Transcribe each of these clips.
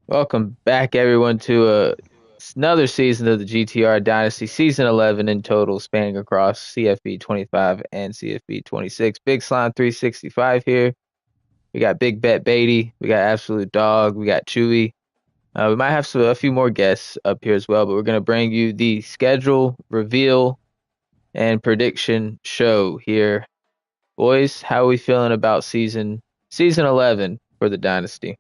Welcome back, everyone, to another season of the GTR Dynasty, season 11 in total, spanning across CFB 25 and CFB 26. Big Slime 365 here. We got Big Bet Beatty, we got Absolute Dog, we got Chewy. We might have a few more guests up here as well, but we're going to bring you the schedule, reveal, and prediction show here. Boys, how are we feeling about season 11 for the Dynasty?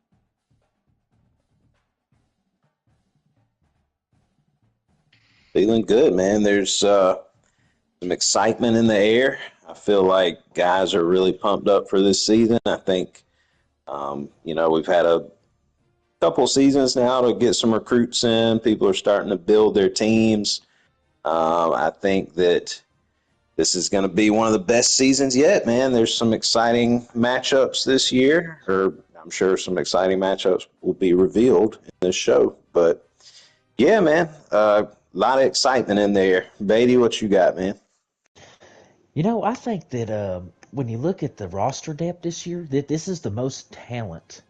Feeling good, man. There's some excitement in the air. I feel like guys are really pumped up for this season. I think, we've had a couple seasons now to get some recruits in. People are starting to build their teams. I think that this is going to be one of the best seasons yet, man. There's some exciting matchups this year, or I'm sure some exciting matchups will be revealed in this show. But yeah, man, a lot of excitement in there. Beatty, what you got, man? I think that when you look at the roster depth this year, that this is the most talent,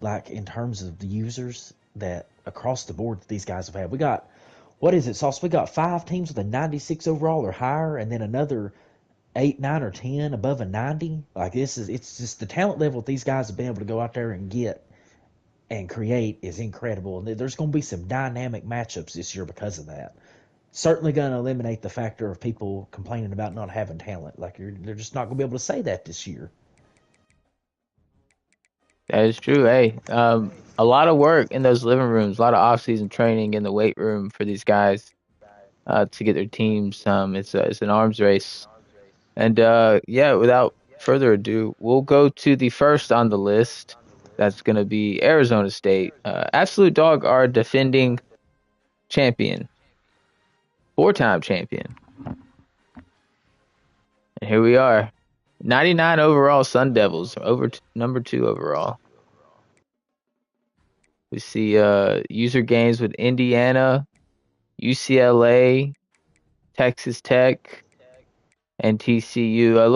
like in terms of the users that across the board that these guys have had. We got what is it, Sauce? We got five teams with a 96 overall or higher, and then another eight, nine, or 10 above a 90. Like it's just the talent level that these guys have been able to go out there and get and create is incredible. And there's going to be some dynamic matchups this year because of that. Certainly going to eliminate the factor of people complaining about not having talent. Like they're just not going to be able to say that this year. That is true. Hey, a lot of work in those living rooms, a lot of off-season training in the weight room for these guys to get their teams. It's an arms race, and yeah. Without further ado, we'll go to the first on the list. That's going to be Arizona State. Absolute Dog, our defending champion, four-time champion, and here we are, 99 overall Sun Devils, number two overall. We see user games with Indiana, UCLA, Texas Tech, and TCU. They're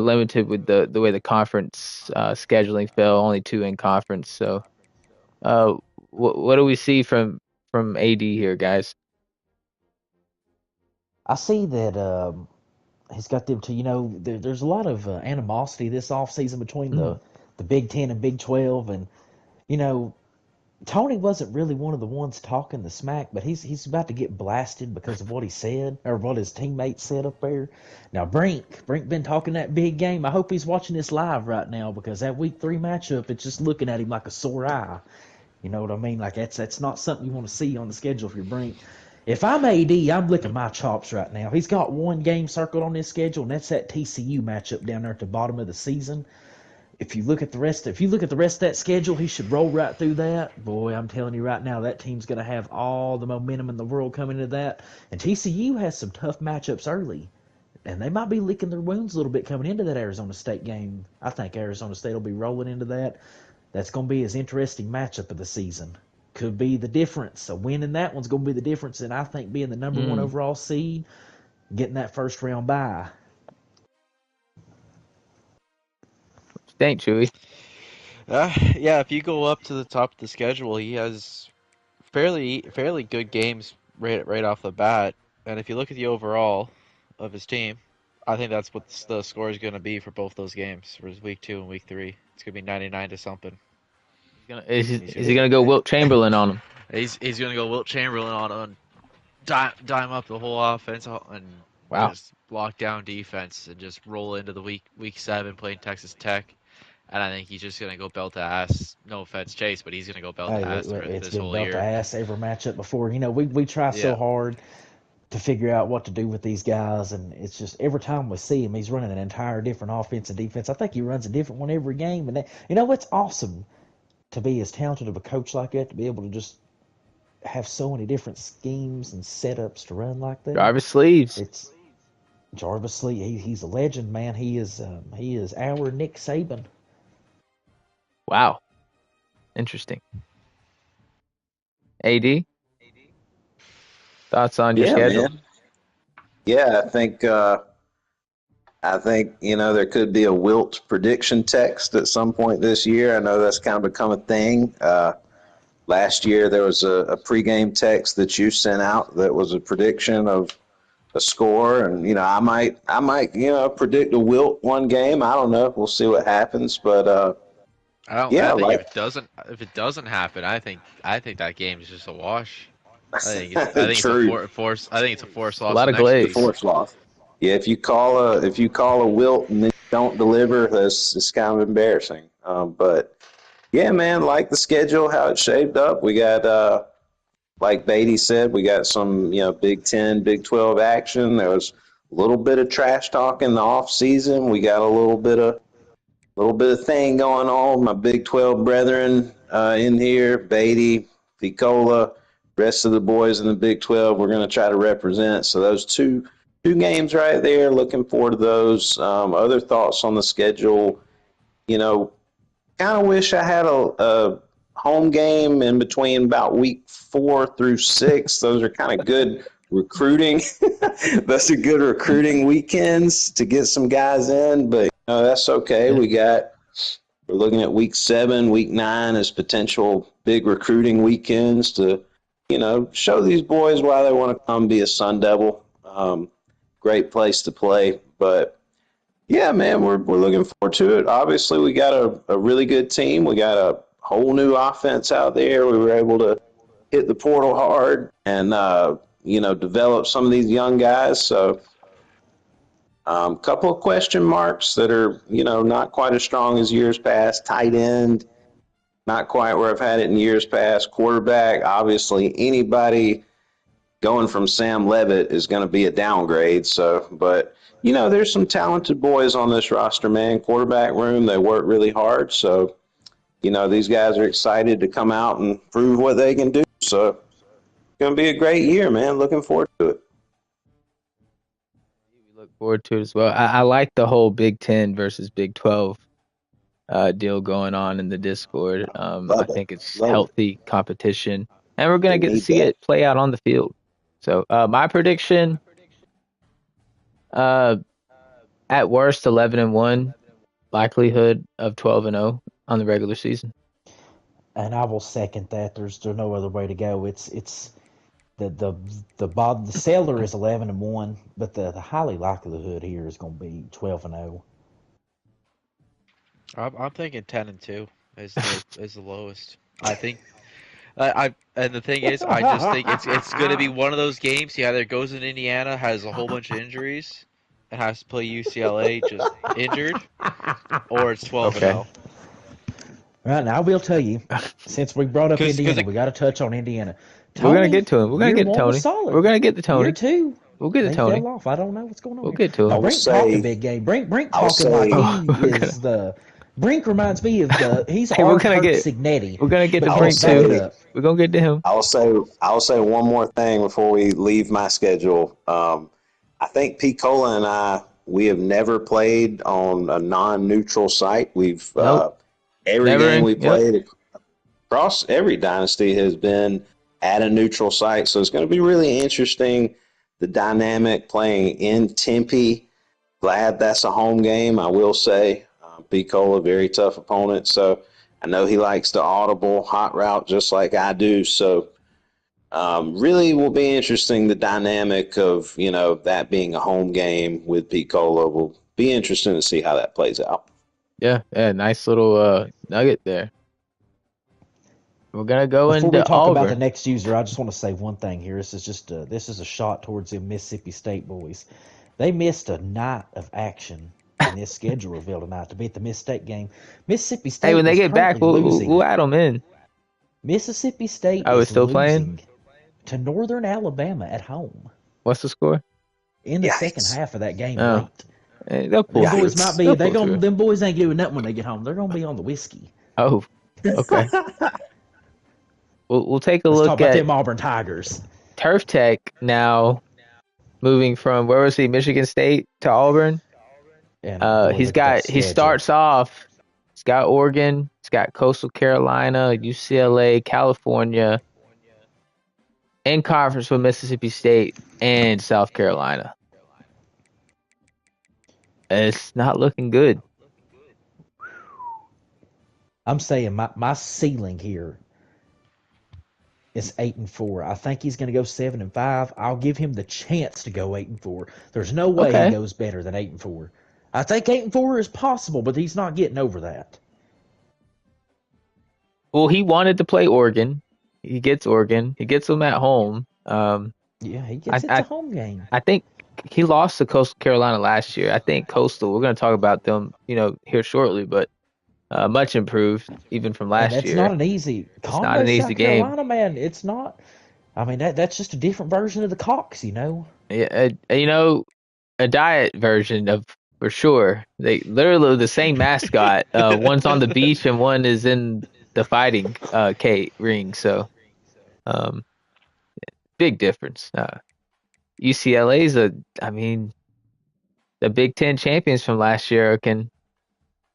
limited with the way the conference scheduling fell, only two in conference. So, uh, what do we see from AD here, guys? I see that he's got them to, there's a lot of animosity this offseason between Mm. the Big Ten and Big 12. And, you know, Tony wasn't really one of the ones talking the smack, but he's about to get blasted because of what he said or what his teammates said up there. Now Brink been talking that big game. I hope he's watching this live right now because that week three matchup, it's just looking at him like a sore eye. You know what I mean? Like that's not something you want to see on the schedule if you're Brink. If I'm AD, I'm licking my chops right now. He's got one game circled on his schedule, and that's that TCU matchup down there at the bottom of the season. If you look at the rest of that schedule, he should roll right through that. Boy, I'm telling you right now, that team's going to have all the momentum in the world coming into that. And TCU has some tough matchups early, and they might be licking their wounds a little bit coming into that Arizona State game. I think Arizona State will be rolling into that. That's going to be his interesting matchup of the season. Could be the difference. A win in that one's going to be the difference, and I think being the number one Mm. overall seed, getting that first round bye. Thank Chewy. Yeah, if you go up to the top of the schedule, he has fairly good games right off the bat. And if you look at the overall of his team, I think that's what the score is going to be for both those games for week two and week three. It's going to be 99 to something. He's Is gonna he gonna go Wilt Chamberlain on him? he's going to go Wilt Chamberlain on dime up the whole offense and Wow. just lock down defense and just roll into the week seven playing Texas Tech. And I think he's just gonna go belt ass. No offense, Chase, but he's gonna go belt Hey, ass it's this been whole belt to year. ass every matchup before. We try so Yeah, hard to figure out what to do with these guys, and it's just every time we see him, he's running an entire different offense and defense. I think he runs a different one every game, and it's awesome to be as talented of a coach like that, to be able to just have so many different schemes and setups to run like that. Jarvis Sleeves. It's Jarvis Lee. He's a legend, man. He is our Nick Saban. Wow. Interesting. AD, thoughts on your Yeah, schedule? man. Yeah, I think I think, there could be a Wilt prediction text at some point this year. I know that's kind of become a thing. Last year, there was a pregame text that you sent out that was a prediction of a score, and I might predict a Wilt one game. I don't know. We'll see what happens, but I don't. yeah, I think like if it doesn't happen, I think that game is just a wash. I think it's a true. force. I think it's a force A loss lot the of next The week. glaze. force loss. Yeah, if you call a Wilt and then you don't deliver, that's it's kind of embarrassing. But yeah, man, like the schedule, how it shaped up. We got like Beatty said, we got some Big Ten, Big 12 action. There was a little bit of trash talk in the off season. We got a little bit of thing going on. My Big 12 brethren in here, Beatty, Picola, rest of the boys in the Big 12. We're going to try to represent. So those two games right there. Looking forward to those. Other thoughts on the schedule? You know, kind of wish I had a home game in between about week 4 through 6. Those are kind of good recruiting. Those are good recruiting weekends to get some guys in, but that's okay. Yeah. We're looking at week 7, week 9 as potential big recruiting weekends to show these boys why they want to come be a Sun Devil. Great place to play, but yeah, man, we're looking forward to it. Obviously, we got a really good team. We got a whole new offense out there. We were able to hit the portal hard and develop some of these young guys. So, couple of question marks that are not quite as strong as years past. Tight end, not quite where I've had it in years past. Quarterback, obviously, anybody going from Sam Levitt is going to be a downgrade. So, but there's some talented boys on this roster, man. Quarterback room, they work really hard. So, these guys are excited to come out and prove what they can do. So, it's going to be a great year, man. Looking forward to it. We look forward to it as well. I like the whole Big Ten versus Big 12 deal going on in the Discord. I Love it. think it's Love it. healthy competition, and we're We gonna get to need see that. it play out on the field. So my prediction, uh, at worst 11-1, likelihood of 12-0 on the regular season. And I will second that. There's no other way to go. It's the seller is 11-1, but the highly likelihood here is going to be 12-0. I'm thinking 10-2 is the lowest. I think and the thing is, I just think it's going to be one of those games. He either goes in Indiana, has a whole bunch of injuries, and has to play UCLA just injured, or it's 12 and Okay. 0. Right now, I will tell you, since we brought up Because Indiana, we got to touch on Indiana. We're gonna Tony, get to him. We're gonna year get to one was Tony. solid. We're gonna get to Year Tony. two, We'll get to they Tony. fell off. I don't know what's going on We'll here. get to I Now, him. will Brink talking say, big game. Brink I'll talking like say, he is the. Brink reminds me of he's Hey, we're our gonna Kirk get Signetti, we're gonna get to but I'll Brink back it too. say, up. We're gonna get to him. I'll say one more thing before we leave my schedule. I think P. Cola and we have never played on a non-neutral site. We've Nope. every Never game in. we Yep. played across every dynasty has been at a neutral site. So it's going to be really interesting, the dynamic playing in Tempe. Glad that's a home game, I will say. Picola, very tough opponent. So I know he likes the audible hot route just like I do. So really will be interesting, the dynamic of, that being a home game with Picola. Will be interesting to see how that plays out. Yeah. Yeah. Nice little nugget there. We're gonna go Before we into talk about the Auburn. next user, I just want to say one thing here. This is a shot towards the Mississippi State boys. They missed a night of action in this schedule reveal tonight to beat the Miss State game. Mississippi Hey, when State they is get back, currently we'll losing. add them in. Mississippi State Oh, it's is still playing. losing to Northern Alabama at home What's the score? in the second Yikes. half of that game Oh, late. they'll pull Them through. boys might Yikes. be They'll pull through. them boys ain't doing nothing when they get home. They're gonna be on the whiskey. Oh, okay. We'll take a Let's talk look about at them Auburn Tigers. Turf Tech now, moving from where was he, Michigan State to Auburn. And boy, look at that He schedule. starts off. He's got Oregon. He's got Coastal Carolina, UCLA, California, in conference with Mississippi State and South Carolina. It's not looking good. I'm saying my ceiling here is 8-4. I think he's going to go 7-5. I'll give him the chance to go 8-4. There's no way he Okay. goes better than 8-4. I think 8-4 is possible, but he's not getting over that. Well, he wanted to play Oregon. He gets Oregon. He gets them at home. Yeah, he I, gets it's a I home game. I think he lost to Coastal Carolina last year. I think Coastal. We're going to talk about them, here shortly, but much improved even from And last that's not year. an easy It's not Conway, an easy South game. Carolina, man. It's not. I mean that's just a different version of the Cox, you know. Yeah, a diet version of for sure. They literally the same mascot. One's on the beach and one is in the fighting K ring. So um, big difference. UCLA's I mean, the Big Ten champions from last year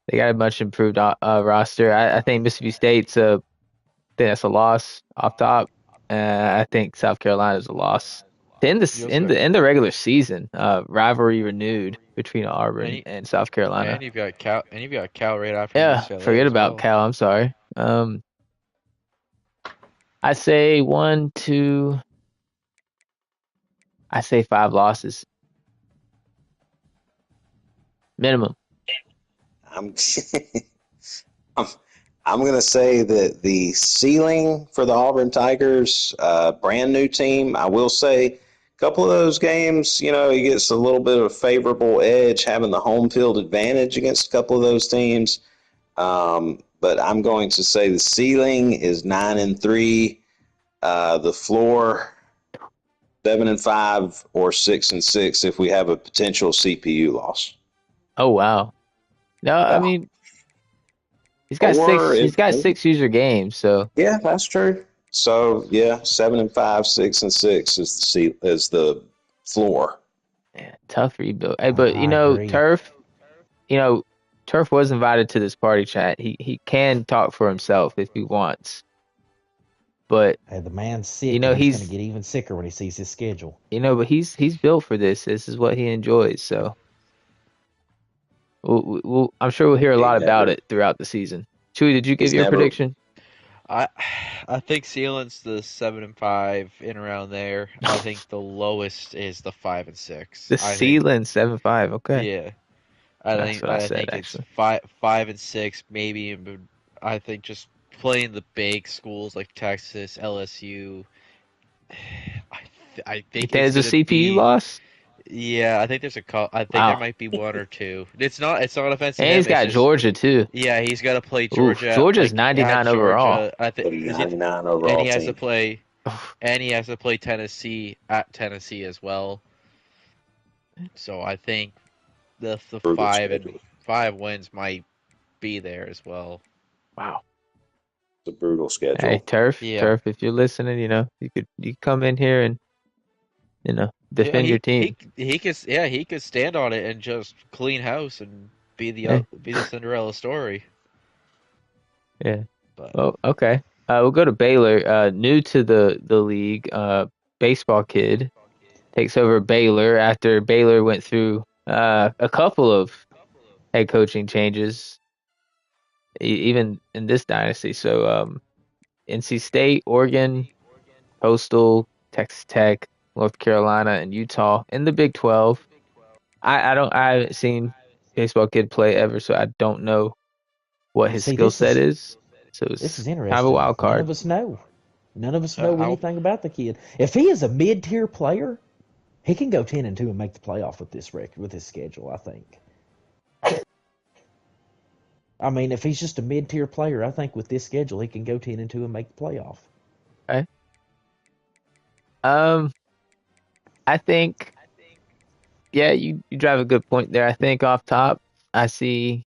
they got a much improved roster. I think Mississippi State's think that's a loss off top. I think South Carolina's a loss. In You the in also the in the regular season, rivalry renewed between and, Auburn you, and South Carolina. and you've got Cal right after Yeah, UCLA forget as about well. Cal. I'm sorry. I say one, two. I say five losses minimum. I'm I'm, I'm going to say that the ceiling for the Auburn Tigers, brand new team. I will say a couple of those games, he gets a little bit of a favorable edge having the home field advantage against a couple of those teams. But I'm going to say the ceiling is 9-3. The floor 7-5 or 6-6 if we have a potential CPU loss. Oh wow. No, I Yeah. mean he's got Or six. if He's got six user games. So yeah, that's true. So yeah, 7-5, 6-6 is the floor. man, tough rebuild. Hey, but I agree. You know, Turf was invited to this party chat. He can talk for himself if he wants, but Hey, the man's sick, and he's going to he's get even sicker when he sees his schedule. but he's built for this. This is what he enjoys. So I'm sure we'll hear a He lot about never it throughout the season. Chewy, did you give he's your never prediction? I I think ceiling's the 7-5 in around there. I think the lowest is the 5-6. The I think ceiling 7-5. Okay, yeah. that's what I I said think it's actually. 5-6 maybe. I think just playing the big schools like Texas, LSU. I You think think it's it's a gonna CPU be loss? yeah. I think there's a call. I think there Wow, might be one or two. It's not offense to and he's him. It's got just Georgia too. yeah. He's got to play Ooh, Georgia Georgia's like at 99 overall. Georgia. I think put a is it, 99 and overall he has to team play and he has to play Tennessee at Tennessee as well. So I think the brutal schedule. 5 wins might be there as well. Wow. It's a brutal Hey, schedule. Yeah. Turf, if you're listening, you come in here and Yeah, defend your team. he could stand on it and just clean house and Hey, be the Cinderella story. yeah. But Well, okay. We'll go to Baylor. New to the league. Baseball kid takes over Baylor after Baylor went through a couple of head coaching changes, even in this dynasty. So, NC State, Oregon, Coastal, Texas Tech, North Carolina, and Utah in the Big 12. I haven't seen baseball kid play ever, so I don't know what his See, skill set is. So this is it's kind of a interesting. wild None card. of us know. None of us know I'll anything about the kid. If he is a mid-tier player, he can go 10-2 and make the playoff with this record, with his schedule. I think. I mean, if he's just a mid-tier player, I think with this schedule, he can go 10-2 and make the playoff. Okay. Um, I think yeah, you drive a good point there. I think off top, I see.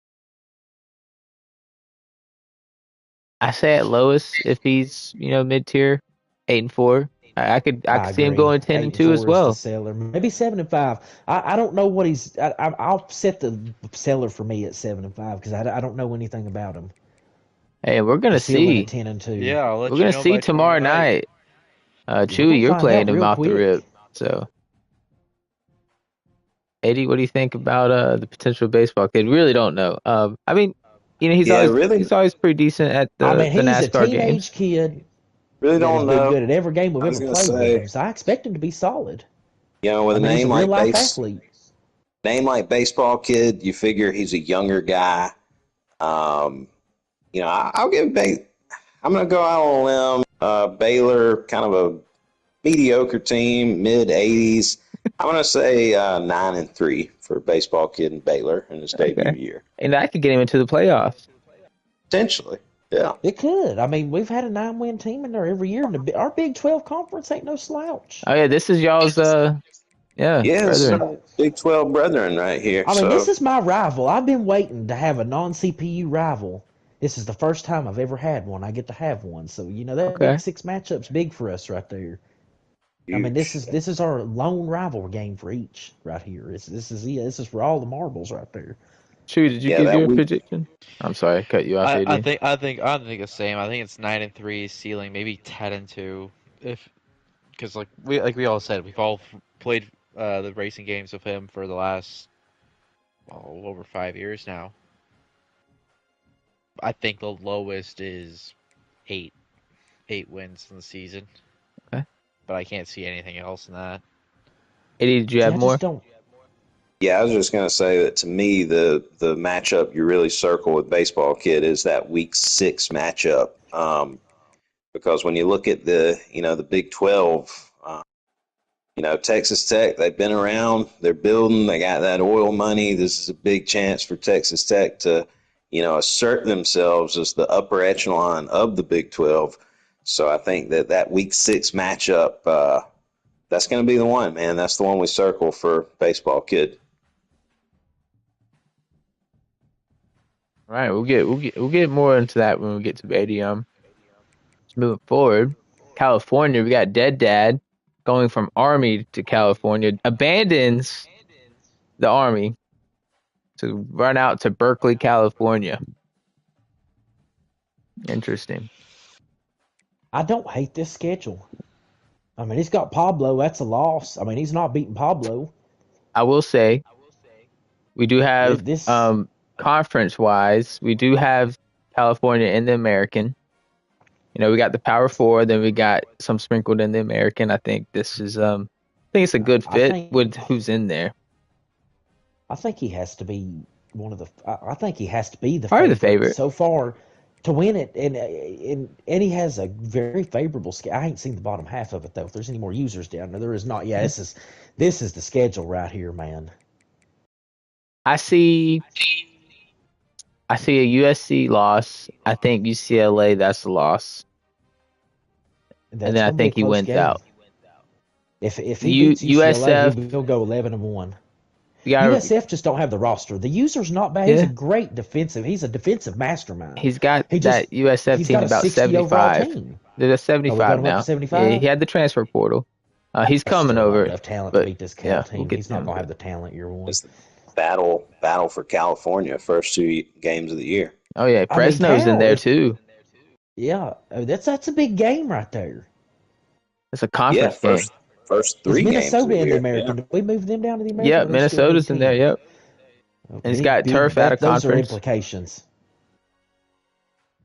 I say at lowest if he's mid tier, 8-4. I I could see him agree. going ten Eight and and two as four is the well. seller. Maybe 7-5. I don't know what he's. I'll set the seller for me at 7-5 because I don't know anything about him. Hey, we're The gonna ceiling at see. 10-2. yeah, I'll We're let you gonna know see by tomorrow tomorrow night. night. Yeah, we're Chewy, gonna you're find playing out him real off the quick. rip. So Eddie, what do you think about the potential baseball kid? Really don't know. I mean, he's Yeah, always really, pretty decent at I mean, the he's a NASCAR teenage games. kid really that has don't been know. good at every game we've I was ever gonna played with him. say, So I expect him to be solid. with I a mean, he's a name real like life athlete. baseball kid, you figure he's a younger guy. Um, I'll give I'm gonna go out on a limb. Baylor, kind of a mediocre team, mid '80s. I'm gonna say 9-3 for a baseball kid in Baylor in his debut Okay, year. and that could get him into the playoffs. Potentially, yeah. It could. I mean, we've had a 9-win team in there every year, and our Big 12 conference ain't no slouch. Oh yeah, this is y'all's yeah, Yes, brethren. Big 12 brethren right here. I mean, this So is my rival. I've been waiting to have a non-CPU rival. This is the first time I've ever had one. I get to have one, so that Big Okay, Six matchup's big for us right there. I mean, this huge. is this is our lone rival game for each right here. This is for all the marbles right there. True. Did you Yeah, give that your week. prediction? I'm sorry, I cut you off, I AD. think I think I think the same. I think it's 9-3 ceiling, maybe 10-2. If because we all said, we've all played the racing games with him for the last over 5 years now. I think the lowest is eight 8 wins in the season, Okay, but I can't see anything else in that. AD, did you See, have I more? just don't. Yeah, I was just going to say that to me, the matchup you really circle with baseball kid is that week 6 matchup. Because when you look at the Big 12, Texas Tech, they've been around, they're building, they got that oil money. This is a big chance for Texas Tech to, assert themselves as the upper echelon of the Big 12. So I think that week 6 matchup, that's going to be the one, man. That's the one we circle for baseball kid. All right, we'll get more into that when we get to AD. Moving forward, California, we got Dead Dad going from Army to California, abandons the Army to run out to Berkeley, California. Interesting. I don't hate this schedule. I mean, he's got Pablo. That's a loss. I mean, he's not beating Pablo. I will say we do have This conference wise, we do have California in the American. We got the Power Four, then we got some sprinkled in the American. I think this is I think it's a good I fit think with who's in there. I think he has to be one of the. I think he has to be the Probably the favorite favorite. so far to win it, and he has a very favorable schedule. I ain't seen the bottom half of it though. If there's any more users down there, there is not. Yeah, this is the schedule right here, man. I see I see a USC loss. I think UCLA, that's a loss. And That's then I gonna be a think he close wins game. out. If he U beats UCLA, USF, he'll go 11-1. you gotta, USF just don't have the roster. The user's not bad. He's a yeah, great defensive. He's a defensive mastermind. he's got He just that USF he's team got a about 60 overall 75. team. They're at Oh, we got 75 him up to now. Yeah, he 75. had the transfer portal. He's That's coming still not over, enough talent to but beat this Cal yeah, we'll team. get He's to not him. gonna But have the talent year one. It's the battle for California, first 2 games of the year. oh yeah, I mean, Fresno's in Cal, there if too. yeah, that's a big game right there. It's a Yeah, conference game. first Is 3 games of Minnesota the in the year. Yeah. American? Do we move them down to the American, or Yep, they still in the Big Minnesota's in there. Ten? Yep, Oh, and it's got big. turf out of Those are conference. implications.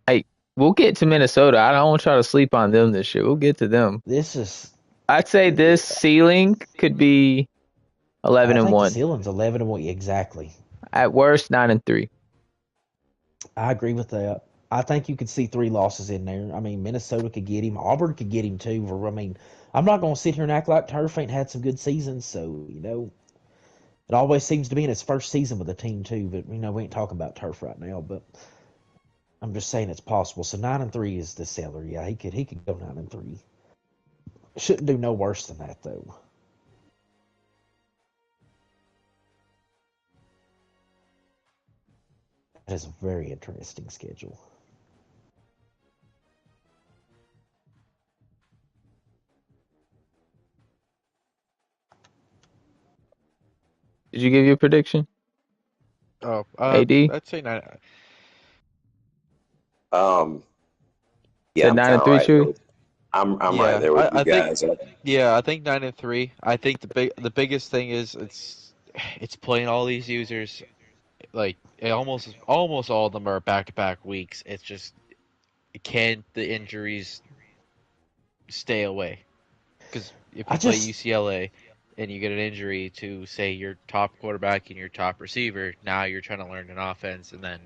Hey, we'll get to Minnesota. I don't want to try to sleep on them this year. We'll get to them. This is. I'd say this ceiling could be 11 I and think the 1. ceiling's 11-1 exactly. At worst, 9-3. I agree with that. I think you could see 3 losses in there. I mean, Minnesota could get him. Auburn could get him too. I mean, I'm not going to sit here and act like Turf ain't had some good seasons. So it always seems to be in his first season with the team too. But we ain't talking about Turf right now. But I'm just saying it's possible. So 9-3 is the seller. Yeah, he could go 9-3. Shouldn't do no worse than that though. That is a very interesting schedule. Did you give your prediction, Oh, AD? I'd say nine. Um, yeah, Said I'm nine kind and of three, right there true? with. I'm right Yeah, there with you I think guys. yeah, I think 9-3. I think the biggest thing is it's it's playing all these users. Like almost all of them are back-to-back weeks. It's just can the injuries stay away? Because if I you play just UCLA and you get an injury to say your top quarterback and your top receiver, now you're trying to learn an offense, and then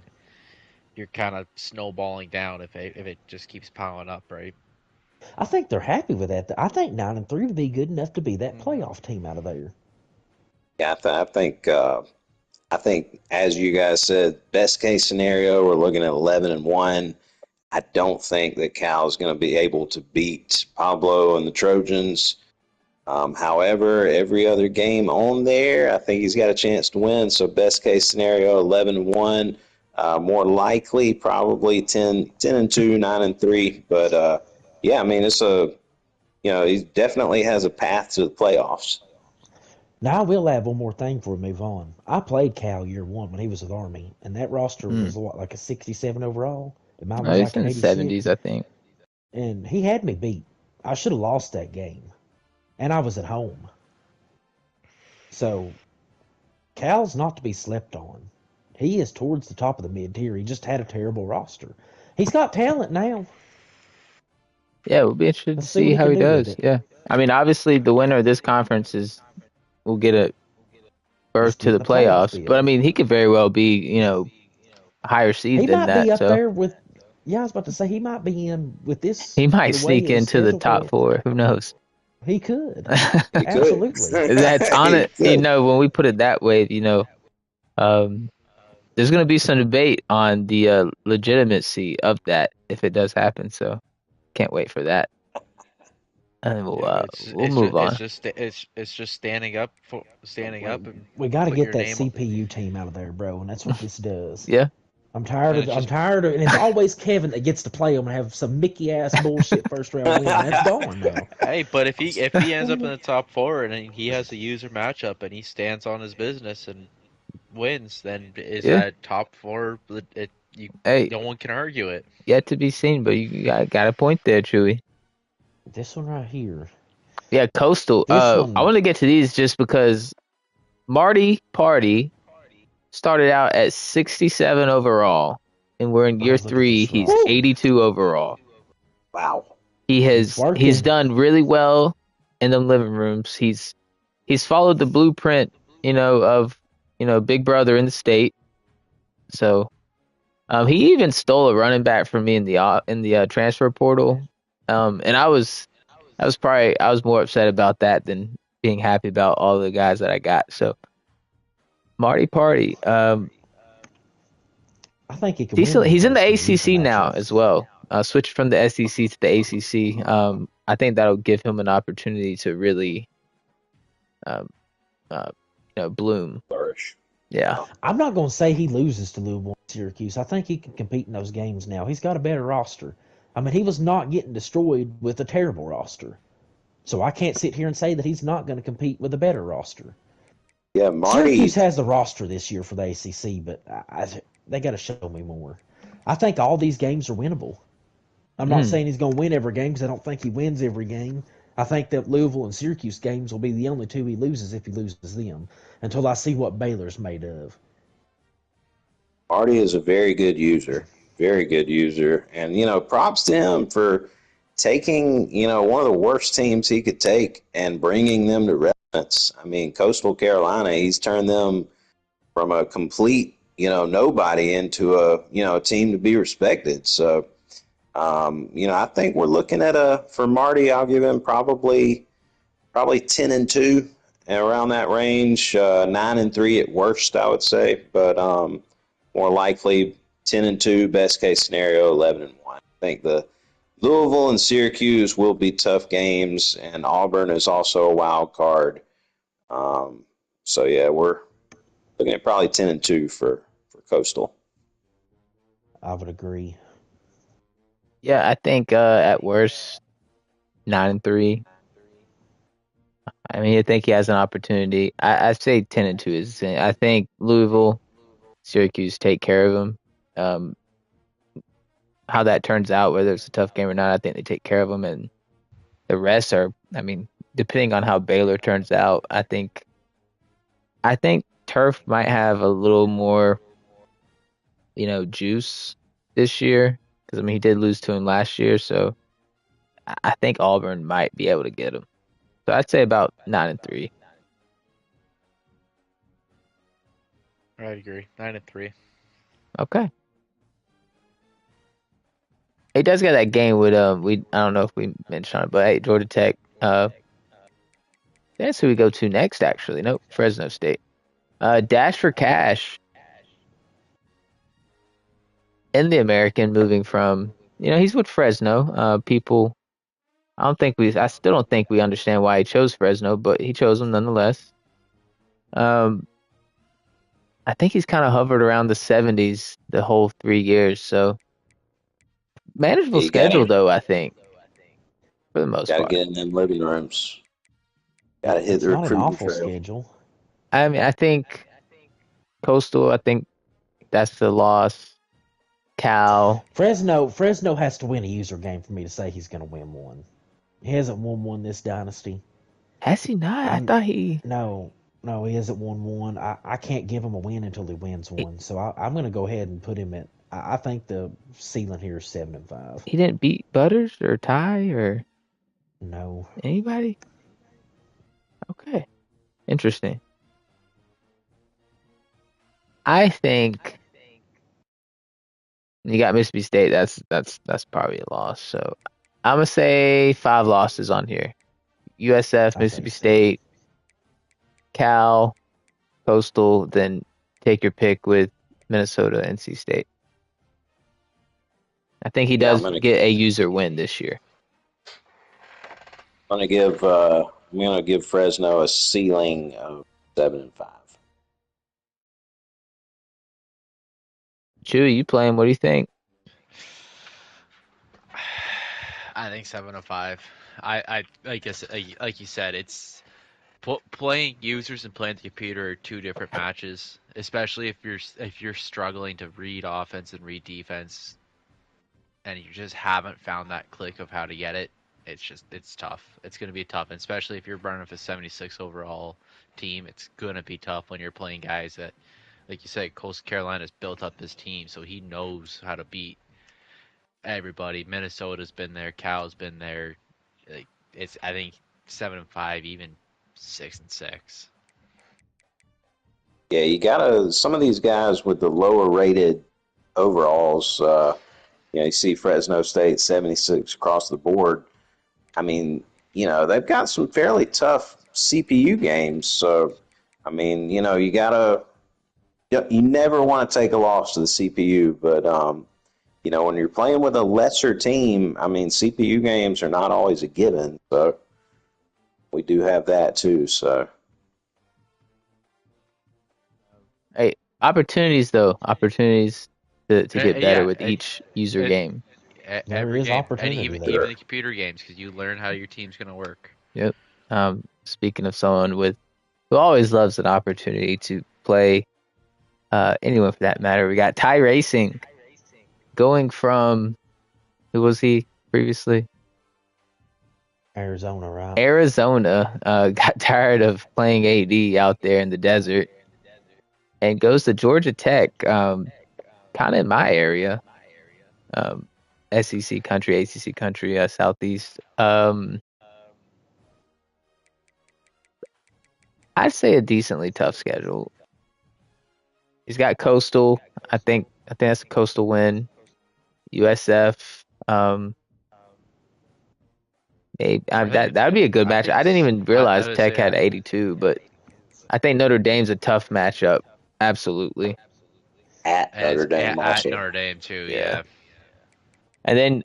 you're kind of snowballing down if it just keeps piling up, right? I think they're happy with that. I think 9-3 would be good enough to be that Hmm. playoff team out of there. Yeah, I think as you guys said, best case scenario, we're looking at 11-1. I don't think that Cal's going to be able to beat Pablo and the Trojans. However, every other game on there, I think he's got a chance to win. So best case scenario, 11-1. More likely, probably 10-2, 9-3. But yeah, I mean, he definitely has a path to the playoffs. Now I will add one more thing before we move on. I played Cal year one when he was with Army, and that roster Mm. was what, like a 67 overall, and mine Oh, was he's like in an the 70s, 86. I think. And he had me beat. I should have lost that game, and I was at home. So Cal's not to be slept on. He is towards the top of the mid tier. He just had a terrible roster. He's got talent now. Yeah, we'll be interested to Let's see what see he how can he do with does. it. Yeah. I mean, obviously, the winner of this conference will get a Is berth to getting the the playoff playoffs. But I bid. mean, he could very well be, a higher seed He than might be that. up So there with. Yeah, I was about to say he might be in with this he might the way sneak his into the schedule top play. four. Who knows? He could He could. absolutely. That's on He it. could. When we put it that way, um, there's going to be some debate on the legitimacy of that if it does happen. So can't wait for that. And Yeah, but we'll move on. it's just standing We, up and we got to putting get your that name. CPU team out of there, bro, and that's what this does. Yeah. I'm tired And of. it's I'm just tired of, and it's always Kevin that gets to play them and have some Mickey ass bullshit first round win. That's gone now. hey, but if he ends up in the top four and he has a user matchup and he stands on his business and wins, then is Yeah. that top four? Hey, No one can argue it. yet to be seen, but you got a point there, Chewy. This one right here. Yeah, Coastal. This I one. want to get to these just because Marty Party started out at 67 overall, and we're in year Oh, look at three. this He's roster. 82 overall. Wow. It's He's working. done really well in them living rooms. He's followed the blueprint, of Big Brother in the state. So he even stole a running back from me in the transfer portal. And I was more upset about that than being happy about all the guys that I got. So Marty Party, I think he can win them he's in the first two user ACC now as matchups. well. Switched from the SEC to the ACC. I think that'll give him an opportunity to really, um, bloom. Flourish. Yeah. I'm not going to say he loses to Louisville and Syracuse. I think he can compete in those games now. He's got a better roster. I mean, he was not getting destroyed with a terrible roster. So I can't sit here and say that he's not going to compete with a better roster. Yeah, Syracuse Marty. has the roster this year for the ACC, but they got to show me more. I think all these games are winnable. I'm not Mm. saying he's going to win every game because I don't think he wins every game. I think that Louisville and Syracuse games will be the only two he loses if he loses them until I see what Baylor's made of. Marty is a very good user, very good user, and props to him for taking one of the worst teams he could take and bringing them to relevance. I mean, Coastal Carolina, he's turned them from a complete nobody into a team to be respected. So I think we're looking at for Marty, I'll give him probably 10-2 around that range, 9-3 at worst, I would say, but more likely 10-2, best case scenario 11-1. I think the Louisville and Syracuse will be tough games, and Auburn is also a wild card. So yeah, we're looking at probably 10-2 for Coastal. I would agree. Yeah, I think at worst 9-3. I mean, I think he has an opportunity. I say 10-2 is. I think Louisville, Syracuse take care of him. How that turns out, whether it's a tough game or not, I think they take care of him, and the rest are. I mean, depending on how Baylor turns out, I think I think Turf might have a little more, juice this year because I mean he did lose to him last year, so I think Auburn might be able to get him. So I'd say about 9-3. I agree. 9-3. Okay. He does get that game with I don't know if we mentioned it, but hey, Georgia Tech. That's who we go to next. Actually, nope, Fresno State. Dash for Cash in the American, moving from he's with Fresno. People, I still don't think we understand why he chose Fresno, but he chose them nonetheless. Um, I think he's kind of hovered around the 70s the whole 3 years, so manageable Yeah, you schedule gotta though. I think for the most gotta part. get in them living rooms. Gotta hit It's the not an recruiting awful trail. schedule. I mean, I think Coastal. I think that's the loss. Cal. Fresno has to win a user game for me to say he's going to win one. He hasn't won one this dynasty. Has he not? I I'm thought he. no, no, he hasn't won one. I can't give him a win until he wins He one. So I'm going to go ahead and put him at. I think the ceiling here is 7-5. he didn't beat Butters or Ty or No, anybody. Okay, interesting. I think you got Mississippi State. That's probably a loss. So I'm gonna say 5 losses on here. USF, I say Mississippi 7. State, Cal, Coastal. Then take your pick with Minnesota, NC State. I think he Yeah, does get a user win this year. I'm gonna give Fresno a ceiling of 7-5. Chewy, you playing? What do you think? I think 7-5. Like you said, it's playing users and playing the computer are two different matches. Especially if you're struggling to read offense and read defense, and you just haven't found that click of how to get it. It's tough. It's going to be tough, and especially if you're running with a 76 overall team. It's going to be tough when you're playing guys that, like you said, Coastal Carolina's built up his team, so he knows how to beat everybody. Minnesota's been there. Cal's been there. Like it's, I think 7-5, even 6-6. Yeah, you gotta some of these guys with the lower rated overalls. You see Fresno State 76 across the board. I mean, they've got some fairly tough CPU games. So, I mean, you never want to take a loss to the CPU, but when you're playing with a lesser team, I mean, CPU games are not always a given. So we do have that too. So Hey, opportunities though, opportunities to get better Yeah, with each user it, game. there every is game, and opportunity even there. the computer games, because you learn how your team's gonna work. Yep. Speaking of someone who always loves an opportunity to play anyone for that matter, we got Ty Racing going from who was he previously? Arizona, right? Arizona. Got tired of playing AD out there in the desert and goes to Georgia Tech. Kind of in my area. Um, SEC country, ACC country, Southeast. I'd say a decently tough schedule. He's got Coastal. I think that's a Coastal win. USF. That would be a good I match. think I didn't even I realize would Tech say had 82, but I think Notre Dame's a tough matchup. Absolutely. at Notre as Dame at also. Notre Dame too. Yeah. Yeah, And then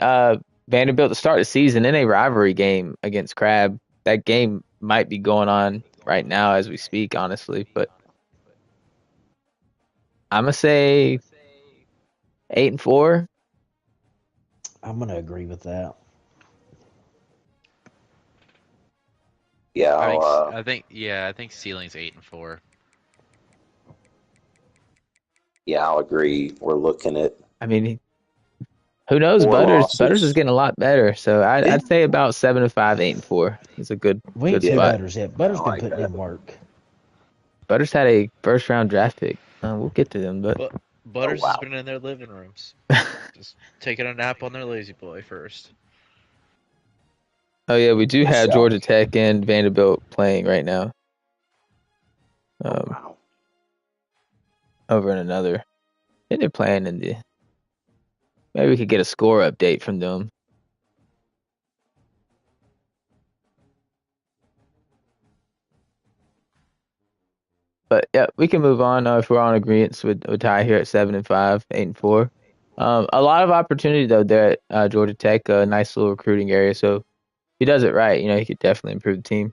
Vanderbilt to start the season in a rivalry game against Crab. That game might be going on right now as we speak, honestly. But I'm gonna say 8-4. I'm going to agree with that. Yeah, I think ceiling's 8-4. I'll agree. We're looking at I mean, who knows? four Butters is losses. getting a lot better. So Yeah, I'd say about 7-5, 8-4. It's a good We ain't good seen yeah, spot. Butters yet. I Butters been like putting that. in work. Butters had a first round draft pick. We'll get to them, but But Oh Butters has wow. been in their living rooms, just taking a nap on their lazy boy first. oh yeah, we do have So, Georgia Tech and Vanderbilt playing right now. oh Um, wow. over in another. I think they're playing in the. Maybe we could get a score update from them. But yeah, we can move on if we're on agreement with Ty here at 7-5, 8-4. A lot of opportunity though there at Georgia Tech, a nice little recruiting area. So if he does it right, he could definitely improve the team.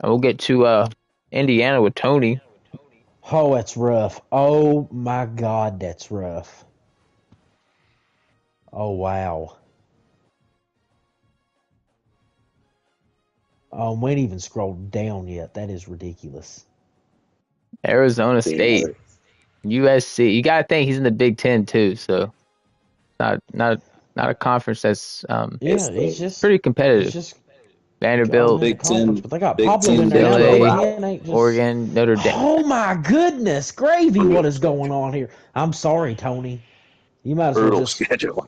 And we'll get to Indiana with Tony. Oh, that's rough. Oh my God, that's rough. Oh wow. We ain't even scrolled down yet. That is ridiculous. Arizona See, State, USC. You gotta think he's in the Big Ten too, so not a conference that's Yeah, it's he's the just pretty he's competitive. just going Vanderbilt, into Big conference, Ten, but they got Big Pablo in Ten there Big now. The 12 Big UCLA, out. Ten ain't just. Oregon, Notre Dame. Oh my goodness, gravy! What Brutal is going schedule. on here? I'm sorry, Tony. You might as well Brutal just. schedule.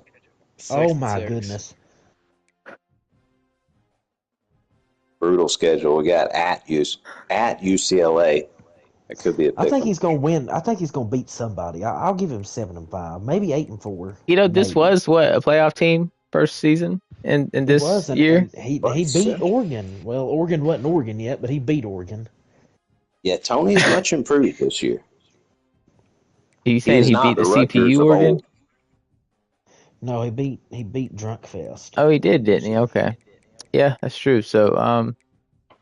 Oh Six and my six. goodness. Brutal schedule. We got at UCLA. That could be a I pick think 'em. he's gonna win. I think he's gonna beat somebody. I'll give him 7-5, maybe 8-4, This maybe. was what a playoff team first season in It this was, year. and he But beat Oregon. Well, Oregon wasn't Oregon yet, but he beat Oregon. yeah, Tony's much improved this year. He's He saying is he not beat the the Rutgers CPU of Oregon. old. No, he beat Drunk Fest. Oh, he did, didn't he? Okay, yeah, that's true. So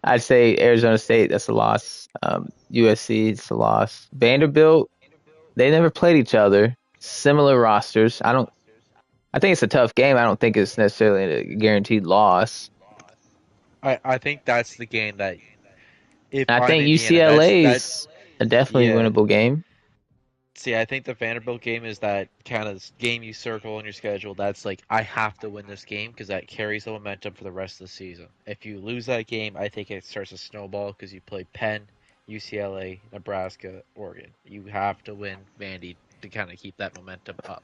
I'd say Arizona State, that's a loss. USC, it's a loss. Vanderbilt, they never played each other. Similar rosters. I think it's a tough game. I don't think it's necessarily a guaranteed loss. I think that's the game that if And I I'm think Indiana, UCLA that is a definitely yeah. winnable game. See, I think the Vanderbilt game is that kind of game you circle on your schedule. That's like I have to win this game because that carries the momentum for the rest of the season. If you lose that game, I think it starts to snowball because you play Penn, UCLA, Nebraska, Oregon. You have to win Vandy to kind of keep that momentum up.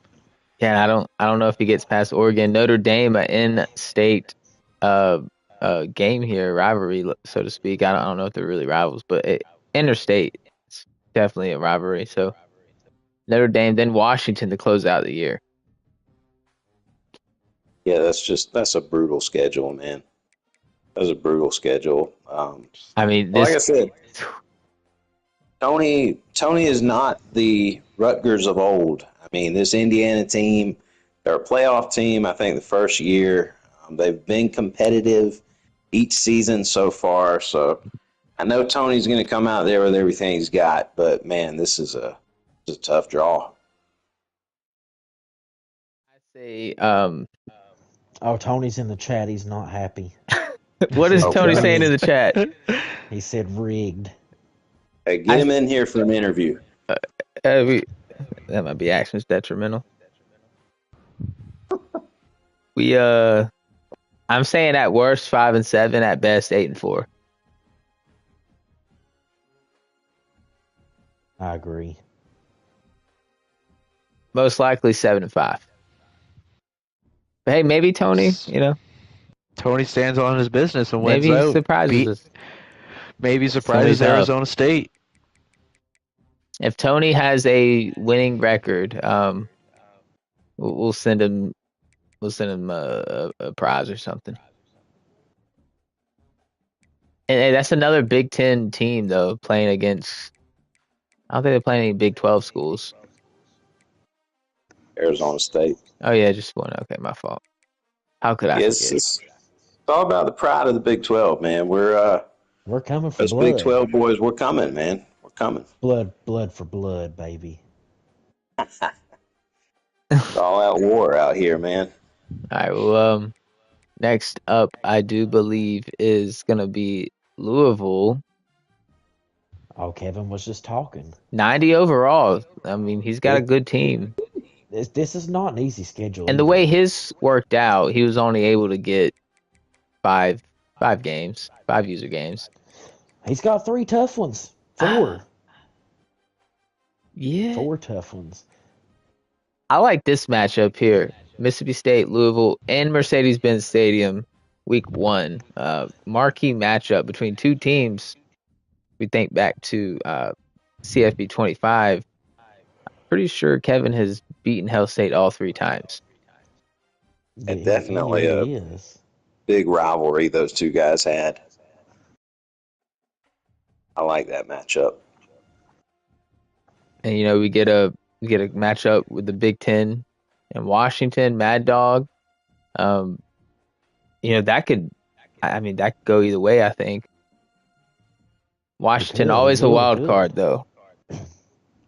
Yeah, I don't know if he gets past Oregon, Notre Dame, an in-state uh game here, rivalry so to speak. I don't know if they're really rivals, but interstate, it's definitely a rivalry. So Notre Dame, then Washington to close out the year. Yeah, that's a brutal schedule, man. That's a brutal schedule. I mean, Like I this said, Tony is not the Rutgers of old. I mean, this Indiana team, they're a playoff team. I think the first year they've been competitive each season so far. So I know Tony's going to come out there with everything he's got, but man, this is a tough draw. I say Oh, Tony's in the chat. He's not happy. He what is said Tony Okay, saying in the rigged. chat? He said rigged. hey, get I him in here for an interview. uh, that might be actions detrimental. We I'm saying at worst 5-7, at best 8-4. I agree. Most likely 7-5. But hey, maybe Tony, Tony stands on his business and wins maybe he out. surprises us. Maybe It's Tony's surprises up. Arizona State. If Tony has a winning record, we'll send him a prize or something. And that's another Big Ten team though playing against. I don't think they're playing any Big 12 schools. Arizona State. Oh yeah, just one. Okay, my fault. How could I Yes, forget? it's all about the pride of the Big 12, man. We're coming for Us Big blood. 12 boys, we're coming, man. We're coming. Blood for blood, baby. It's all out war out here, man. All right. Well, next up, I do believe is gonna be Louisville. Oh, Kevin was just talking. 90 overall. I mean, he's got a It, good team. this is not an easy schedule And the way either. his worked out, he was only able to get five games, 5 user games. He's got 3 tough ones. Ah, 4. yeah. 4 tough ones. I like this matchup here. Mississippi State, Louisville, and Mercedes-Benz Stadium, week 1. Marquee matchup between two teams. We think back to CFB 25. Pretty sure Kevin has beaten Hell State all 3 times. Yeah, And definitely a he is. big rivalry those two guys had. I like that matchup. And we get a matchup with the Big Ten and Washington, Mad Dog. That could, that could go either way, I think. Washington It always a really wild could. card though.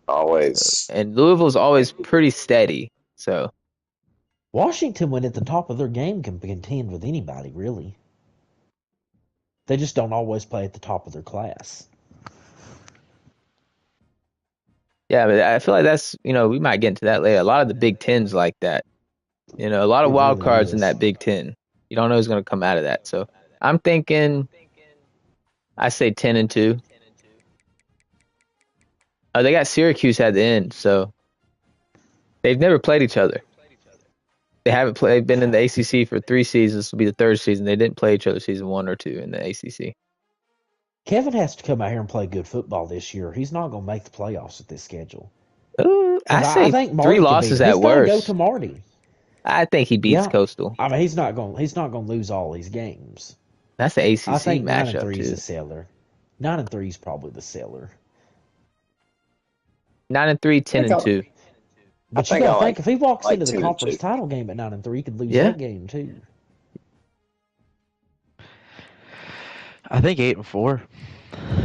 Always. And Louisville's always pretty steady. So Washington, when at the top of their game, can contend with anybody, really. They just don't always play at the top of their class. yeah, but I feel like that's we might get into that later. A lot of the Big Ten's like that. A lot of It wild really cards in is. that Big Ten. You don't know who's going to come out of that. So I'm thinking, I say 10-2. Oh, they got Syracuse at the end, so they've never played each other. They haven't played. They've been in the ACC for 3 seasons. This will be the 3rd season. They didn't play each other season 1 or 2 in the ACC. Kevin has to come out here and play good football this year. He's not going to make the playoffs with this schedule. I Because I say think 3 Marty could beat losses him. He's at got to go worst. to Marty. I think he beats Yeah. Coastal. I mean, he's not going to lose all these games. That's the ACC I think 9-3 matchup is too. the seller. 9-3 is probably the seller. 9-3, 10-2. But you got to think, if he walks like into the 10-2. conference title game at 9-3, he could lose Yeah. that game too. I think 8-4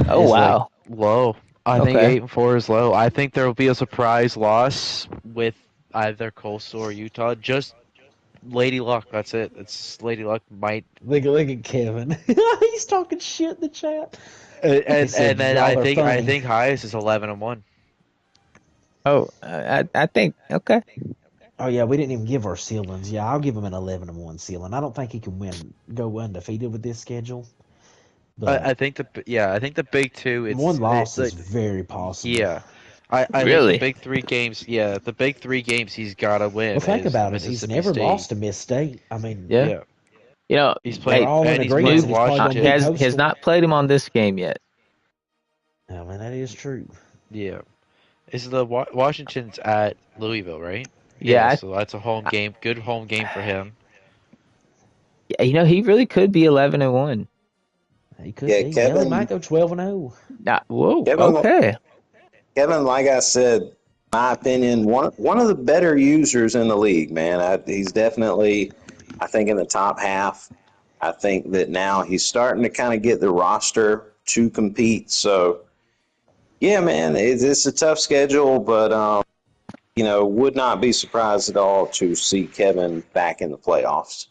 Oh is wow. like low. I think Okay. 8-4 is low. I think there will be a surprise loss with either Coastal or Utah. Just Lady Luck. That's it. It's Lady Luck might. Look at Kevin. He's talking shit in the chat. And said, then "Y'all I are think funny." highest is 11-1. Oh, I think okay. Oh yeah, we didn't even give our ceilings. Yeah, I'll give him an 11-1 ceiling. I don't think he can go undefeated with this schedule. But I think the big two. one loss is very possible. Yeah. I think Really? the big 3 games. Yeah, the big 3 games he's got to win. Well, think is about it. He's Mississippi never State. lost to Miss State. I mean, Yeah. Yeah. He's we're played. all in And he's agreement played that he's probably going to Washington. beat he has Coastal. not played him on this game yet. I mean, that is true. Yeah. Is the Washington's at Louisville, right? Yeah. So that's a home game. Good home game for him. He really could be 11-1. He could Yeah, be. Kevin- Hell, he might go 12-0. Whoa. Kevin- Okay. Kevin, like I said, my opinion, one of the better users in the league, man. He's definitely, I think, in the top half. I think that now he's starting to kind of get the roster to compete. So, yeah, man, it's a tough schedule, but, would not be surprised at all to see Kevin back in the playoffs.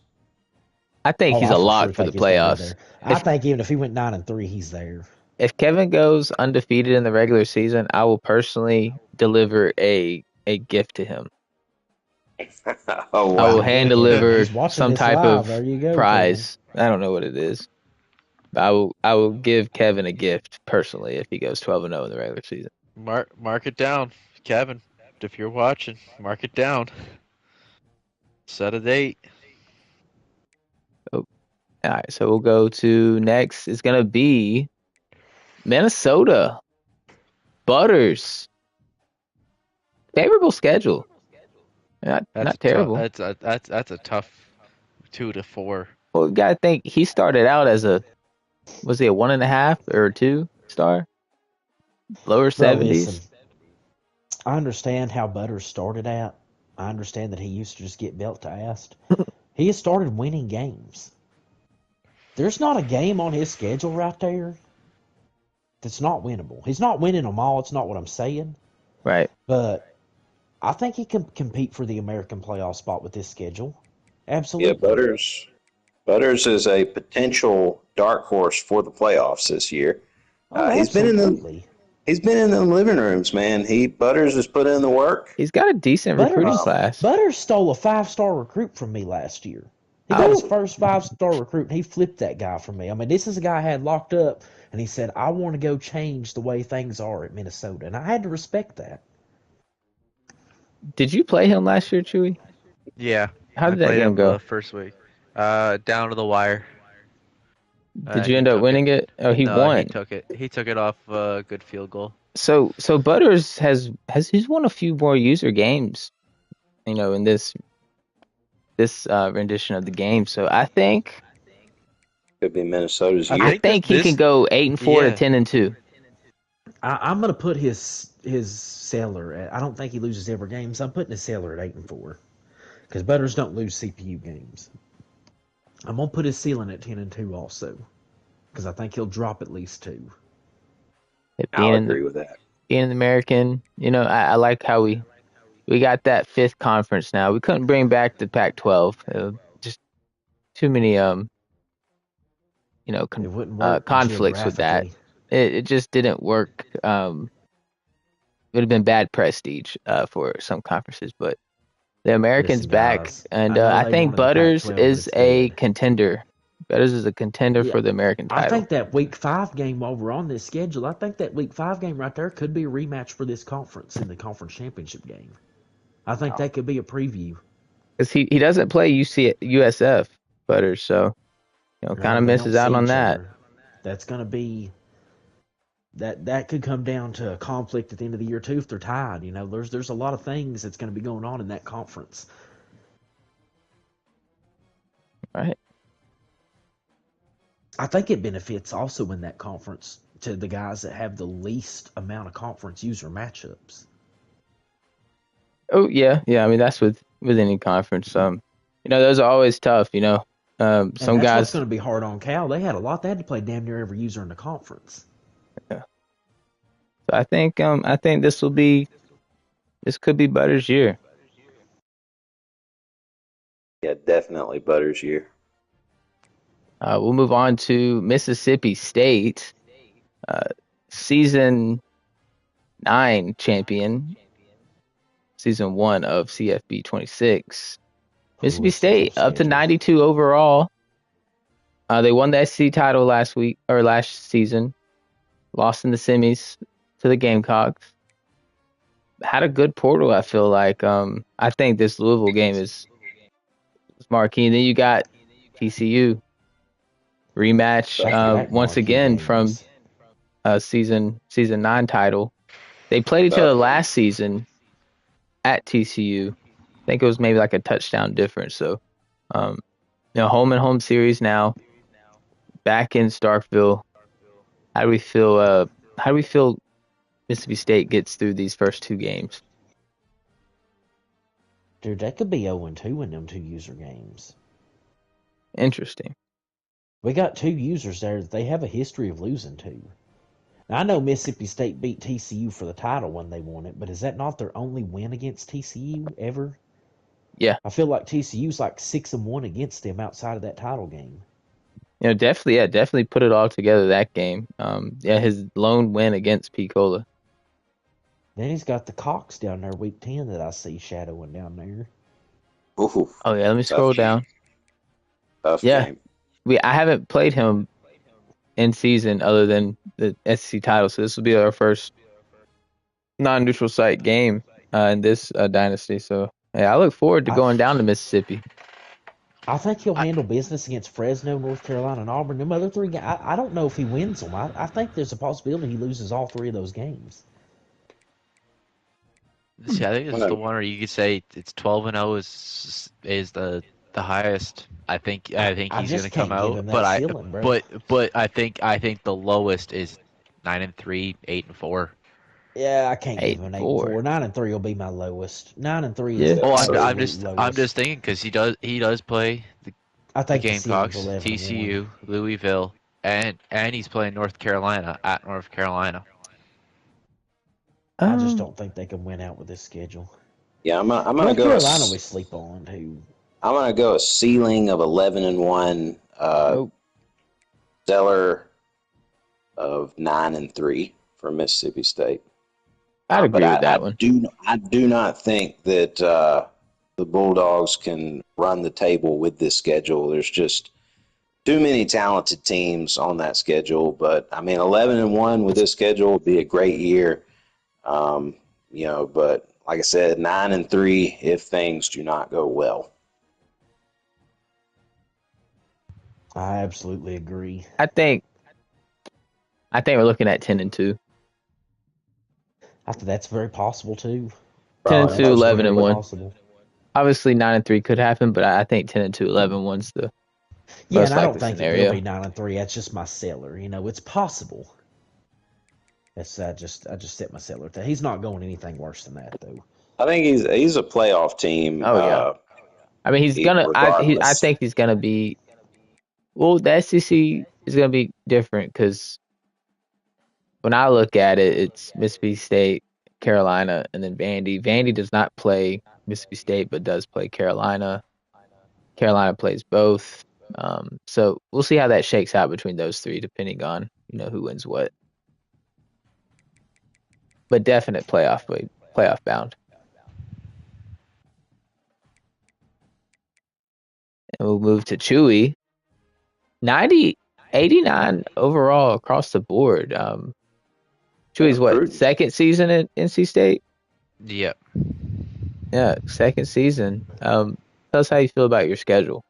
I think he's I a lock sure for the think he's gonna be playoffs. there. I think even if he went 9-3, he's there. If Kevin goes undefeated in the regular season, I will personally deliver a gift to him. Oh, I will wow. hand Look at him. deliver He's watching some this type live. of There you go, prize. I don't know what it is. But I will give Kevin a gift personally if he goes 12-0 in the regular season. Mark it down, Kevin. If you're watching, mark it down. Set a date. All right, so we'll go to next. It's gonna be Minnesota Butters. Favorable schedule. Not terrible. That's a tough 2-4. Well, you gotta think he started out as was he a 1.5 or a 2 star? Lower Bro, 70s. listen, I understand how Butters started out. I understand that he used to just get belt to ass. He has started winning games. There's not a game on his schedule right there that's not winnable. He's not winning them all. It's not what I'm saying. Right. But I think he can compete for the American playoff spot with this schedule. Yeah, Absolutely. Butters is a potential dark horse for the playoffs this year. He's been in the living rooms, man. Butters has put in the work. He's got a decent recruiting class. Butters stole a 5-star recruit from me last year. He got his Oh, first 5-star recruit, and he flipped that guy for me. I mean, this is a guy I had locked up, and he said, I want to go change the way things are at Minnesota. And I had to respect that. did you play him last year, Chewy? Yeah, How I did that played game him go? the first week. Down to the wire. Did you He end up took it. winning it? Oh, he No, he won. took it. He took it off a good field goal. So Butters has he's won a few more user games, in this rendition of the game. So Could be Minnesota's I I year. think think he can go 8-4 to Yeah. 10-2. I'm going to put his seller at, I don't think he loses every game, so I'm putting his seller at 8-4. Because Butters don't lose CPU games. I'm going to put his ceiling at 10-2 also. Because I think he'll drop at least 2. I'll agree with that. Being an American, I like how we got that fifth conference now. We couldn't bring back the Pac-12. Just too many It wouldn't work conflicts with that. geographically. It just didn't work. It would have been bad prestige for some conferences, but the Americans Listen, back, guys, and I know I they think wanted the Butters Pac-12, but is it's a dead. contender. Butters is a contender Yeah, for the American I title. think that Week 5 game, while we're on this schedule, I think that Week 5 game right there could be a rematch for this conference in the conference championship game. I think that could be a preview. Because he doesn't play USF Butters, so kind No, of they don't misses out see on each that. other. That's going to be that could come down to a conflict at the end of the year too if they're tied. There's a lot of things that's going to be going on in that conference. Right. I think it benefits also in that conference to the guys that have the least amount of conference user matchups. Oh yeah, yeah. I mean that's with any conference. Those are always tough. And Some that's what's guys. going to be hard on Cal. They had a lot. They had to play damn near every user in the conference. Yeah. So I think this could be Butters' year. Yeah, definitely Butters' year. We'll move on to Mississippi State, season 9 champion, season 1 of CFB 26. Mississippi What's the full State up to schedule? 92 overall. They won the SEC title last season. Lost in the semis to the Gamecocks. Had a good portal, I feel like. I think this Louisville game is marquee. And then you got TCU rematch Back-to-back once marquee again from games. season 9 title. They played each other last season at TCU. I think it was maybe like a touchdown difference. So, home and home series now. Back in Starkville. How do we feel? How do we feel Mississippi State gets through these first 2 games? Dude, that could be 0-2 in them 2 user games. Interesting. We got 2 users there that they have a history of losing to. Now, I know Mississippi State beat TCU for the title when they won it, but is that not their only win against TCU ever? Yeah. I feel like TCU's like 6-1 against them outside of that title game. Definitely put it all together that game. His lone win against Picola. Then he's got the Cox down there week 10 that I see shadowing down there. Ooh, Oh yeah, let me scroll down. tough Yeah, game. I haven't played him in season other than the SEC title, so this will be our first non-neutral site game in this dynasty. So I look forward to I, going down to Mississippi. I think he'll I, handle business against Fresno, North Carolina, and Auburn. Them other 3 games, I don't know if he wins them. I think there's a possibility he loses all 3 of those games. See, I think I'm this is the gonna, one where you could say it's 12-0 is the highest. I think I he's gonna just come can't give out, him but that ceiling, bro. I think the lowest is 9-3, 8-4. Yeah, I can't give him an 8-4. 8-4. 9-3 will be my lowest. 9-3 is Yeah. the Oh, absolute I'm lowest. just thinking because he does play I the think the ceiling's Gamecocks, 11-1. TCU, Louisville, and he's playing North Carolina at North Carolina. I just Um. don't think they can win out with this schedule. yeah, I'm gonna North go. Carolina we sleep on too. I'm gonna go a ceiling of 11-1. Oh, Stellar of 9-3 for Mississippi State. I'd But agree with that one. I do not think that the Bulldogs can run the table with this schedule. There's just too many talented teams on that schedule. But I mean, 11-1 with this schedule would be a great year. But like I said, 9-3 if things do not go well. I absolutely agree. I think we're looking at 10-2. I think that's very possible too. 10-2, That's 11-1. possible. Obviously, 9-3 could happen, but I think 10-2, 11-1's the Yeah, most and I don't likely think it scenario. will be 9-3. That's just my seller. It's possible. I just set my seller to. He's not going anything worse than that though. I think he's a playoff team. Oh yeah. I mean, he's gonna. I think he's gonna be. Well, the SEC is gonna be different because when I look at it, it's Mississippi State, Carolina, and then Vandy. Vandy does not play Mississippi State, but does play Carolina. Carolina plays both. So we'll see how that shakes out between those three, depending on who wins what. But definite playoff bound. And we'll move to Chewy. 90, 89 overall across the board. Chewy's what, second season at NC State? Yep. Yeah, second season. Tell us how you feel about your schedule.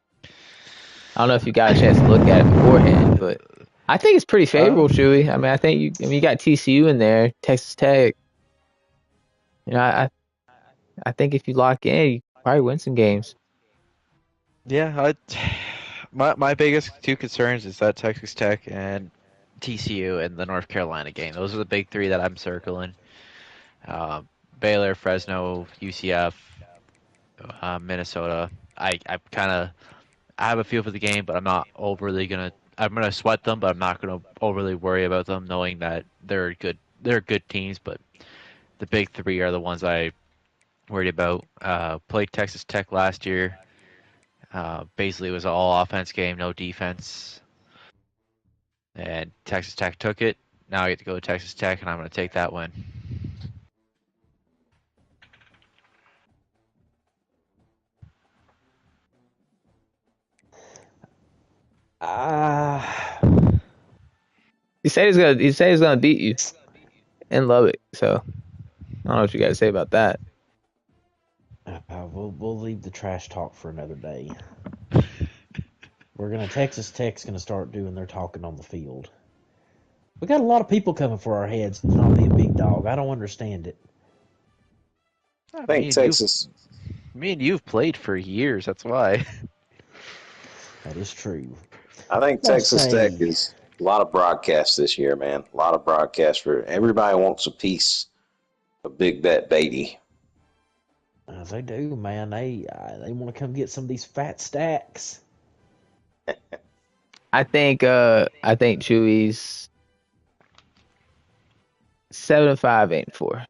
I don't know if you got a chance to look at it beforehand, but I think it's pretty favorable, Chewy. I mean, I think you got TCU in there, Texas Tech. I think if you lock in, you probably win some games. Yeah, my biggest two concerns is that Texas Tech and TCU and the North Carolina game. Those are the big three that I'm circling. Baylor, Fresno, UCF, Minnesota. I have a feel for the game, but I'm not overly gonna. I'm gonna sweat them, but I'm not gonna overly worry about them, knowing that they're good. They're good teams, but the big three are the ones I worried about. Played Texas Tech last year. Basically, it was an all offense game, no defense. And Texas Tech took it. Now I get to go to Texas Tech, and I'm going to take that win. He said he's gonna beat you in Lubbock. So I don't know what you got to say about that. We'll leave the trash talk for another day. Texas Tech's gonna start doing their talking on the field. We got a lot of people coming for our heads to not be a big dog. I don't understand it. I think Texas. Me and you've played for years. That's why. That is true. I think Texas Tech is a lot of broadcasts this year, man. A lot of broadcasts for everybody wants a piece of Big Bet Beatty. They do, man. They want to come get some of these fat stacks. I think Chewy's 7-5, 8-4.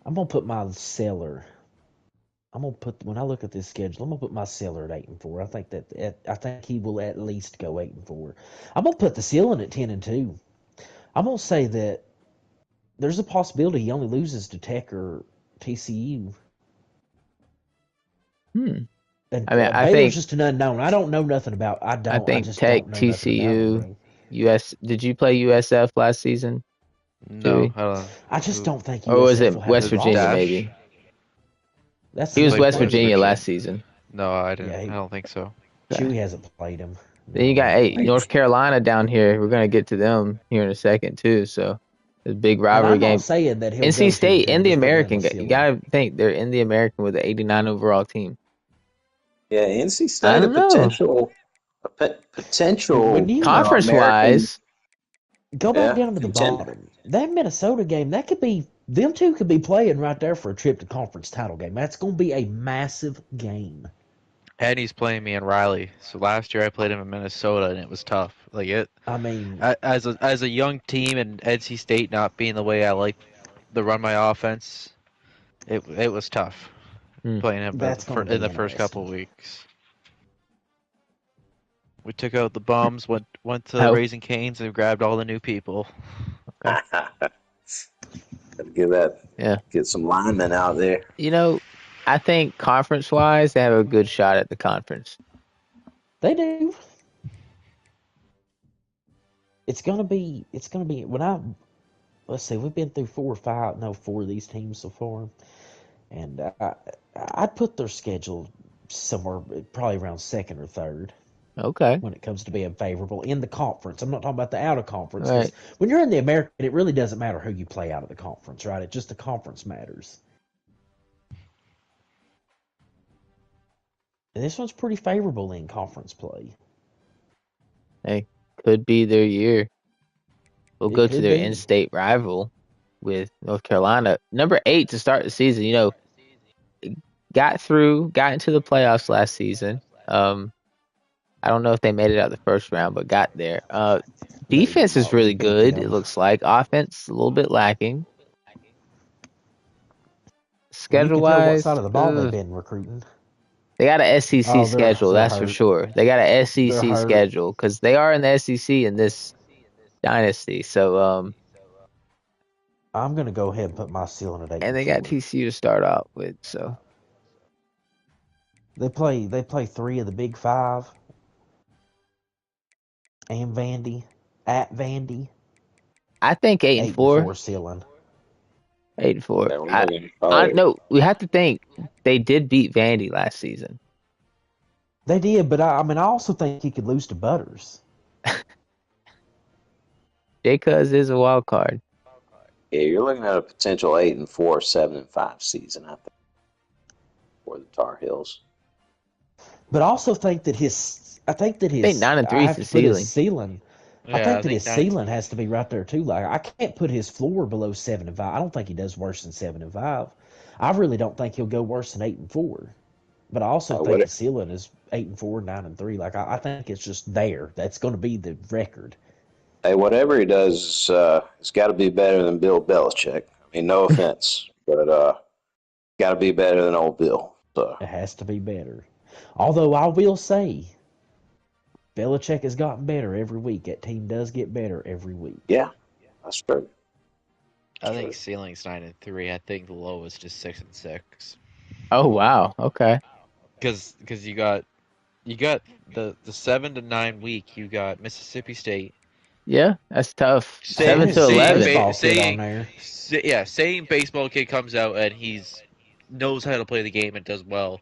I'm gonna put my seller. When I look at this schedule, I'm gonna put my seller at 8-4. I think he will at least go 8-4. I'm gonna put the ceiling at 10-2. I'm gonna say that there's a possibility he only loses to Tech or TCU. And I Baylor's just an unknown. I don't know nothing about. I think just Tech, don't know TCU, US. Did you play USF last season? No, I just don't think. Or was it West Virginia? Maybe. He was West Virginia last season. No, I didn't. I don't think so. Chewy hasn't played him. Then you got North Carolina down here. We're gonna get to them here in a second too. So it's a big rivalry game. Saying that NC State in the American. You gotta think they're in the American with an 89 overall team. Yeah, NC State potential conference wise. Go back down to the bottom. That Minnesota game, them two could be playing right there for a trip to conference title game. That's going to be a massive game. And he's playing me in Riley. So last year I played him in Minnesota, and it was tough. I mean, as a young team and NC State not being the way I like to run my offense, it was tough playing him in the first couple of weeks. We took out the bums, went to Raising Cane's, and grabbed all the new people. Okay. Get some linemen out there. I think conference wise, they have a good shot at the conference. They do. It's gonna be when I let's see, we've been through four of these teams so far, and I'd put their schedule somewhere probably around second or third Okay. when it comes to being favorable in the conference. I'm not talking about the out of All conference because right. when you're in the American, it really doesn't matter who you play out of the conference, right? It just the conference matters. And this one's pretty favorable in conference play. Hey, could be their year. We'll It go to could their be. in-state rival with North Carolina. Number 8 to start the season. Got into the playoffs last season. I don't know if they made it out the first round, but got there. Defense is We really beat good. It them. looks like offense a little bit lacking. Well, you Schedule can tell what side wise, of the ball they've been recruiting. they got an SEC Oh, schedule. they're That's for hurt. sure. They got an They're SEC hurt. schedule because they are in the SEC in this dynasty. So I'm gonna go ahead and put my ceiling at eight and and they got four. TCU to start off with. So They play three of the Big Five and Vandy at Vandy. I think eight and 8-4 four. ceiling. 8-4. Yeah, we're looking. I Oh, no. We have to think they did beat Vandy last season. They did, but I also think he could lose to Butters. J Cuz is a wild card. yeah, you're looking at a potential 8-4, 7-5 season, I think, for the Tar Heels. But I also think that his, I think that I think his, 9 and 3 I is have the to put his ceiling. ceiling. I Yeah, think I that think his nine. ceiling has to be right there too. Like I can't put his floor below 7-5. I don't think he does worse than 7-5. I really don't think he'll go worse than 8-4. But I also think What, the ceiling is 8-4, 9-3. Like I think it's just there. That's going to be the record. hey, whatever he does, it's got to be better than Bill Belichick. I mean, no offense, but got to be better than old Bill. So, It has to be better. Although I will say, Belichick has gotten better every week. That team does get better every week. yeah, that's true. I That's think true. ceiling's 9-3. I think the lowest is 6-6. Oh wow. Okay. Because you got the 7-9 week. You got Mississippi State. Yeah, that's tough. Hey, Seven there's to some 11. baseball kid on there. Saying baseball kid comes out and he's knows how to play the game and does well.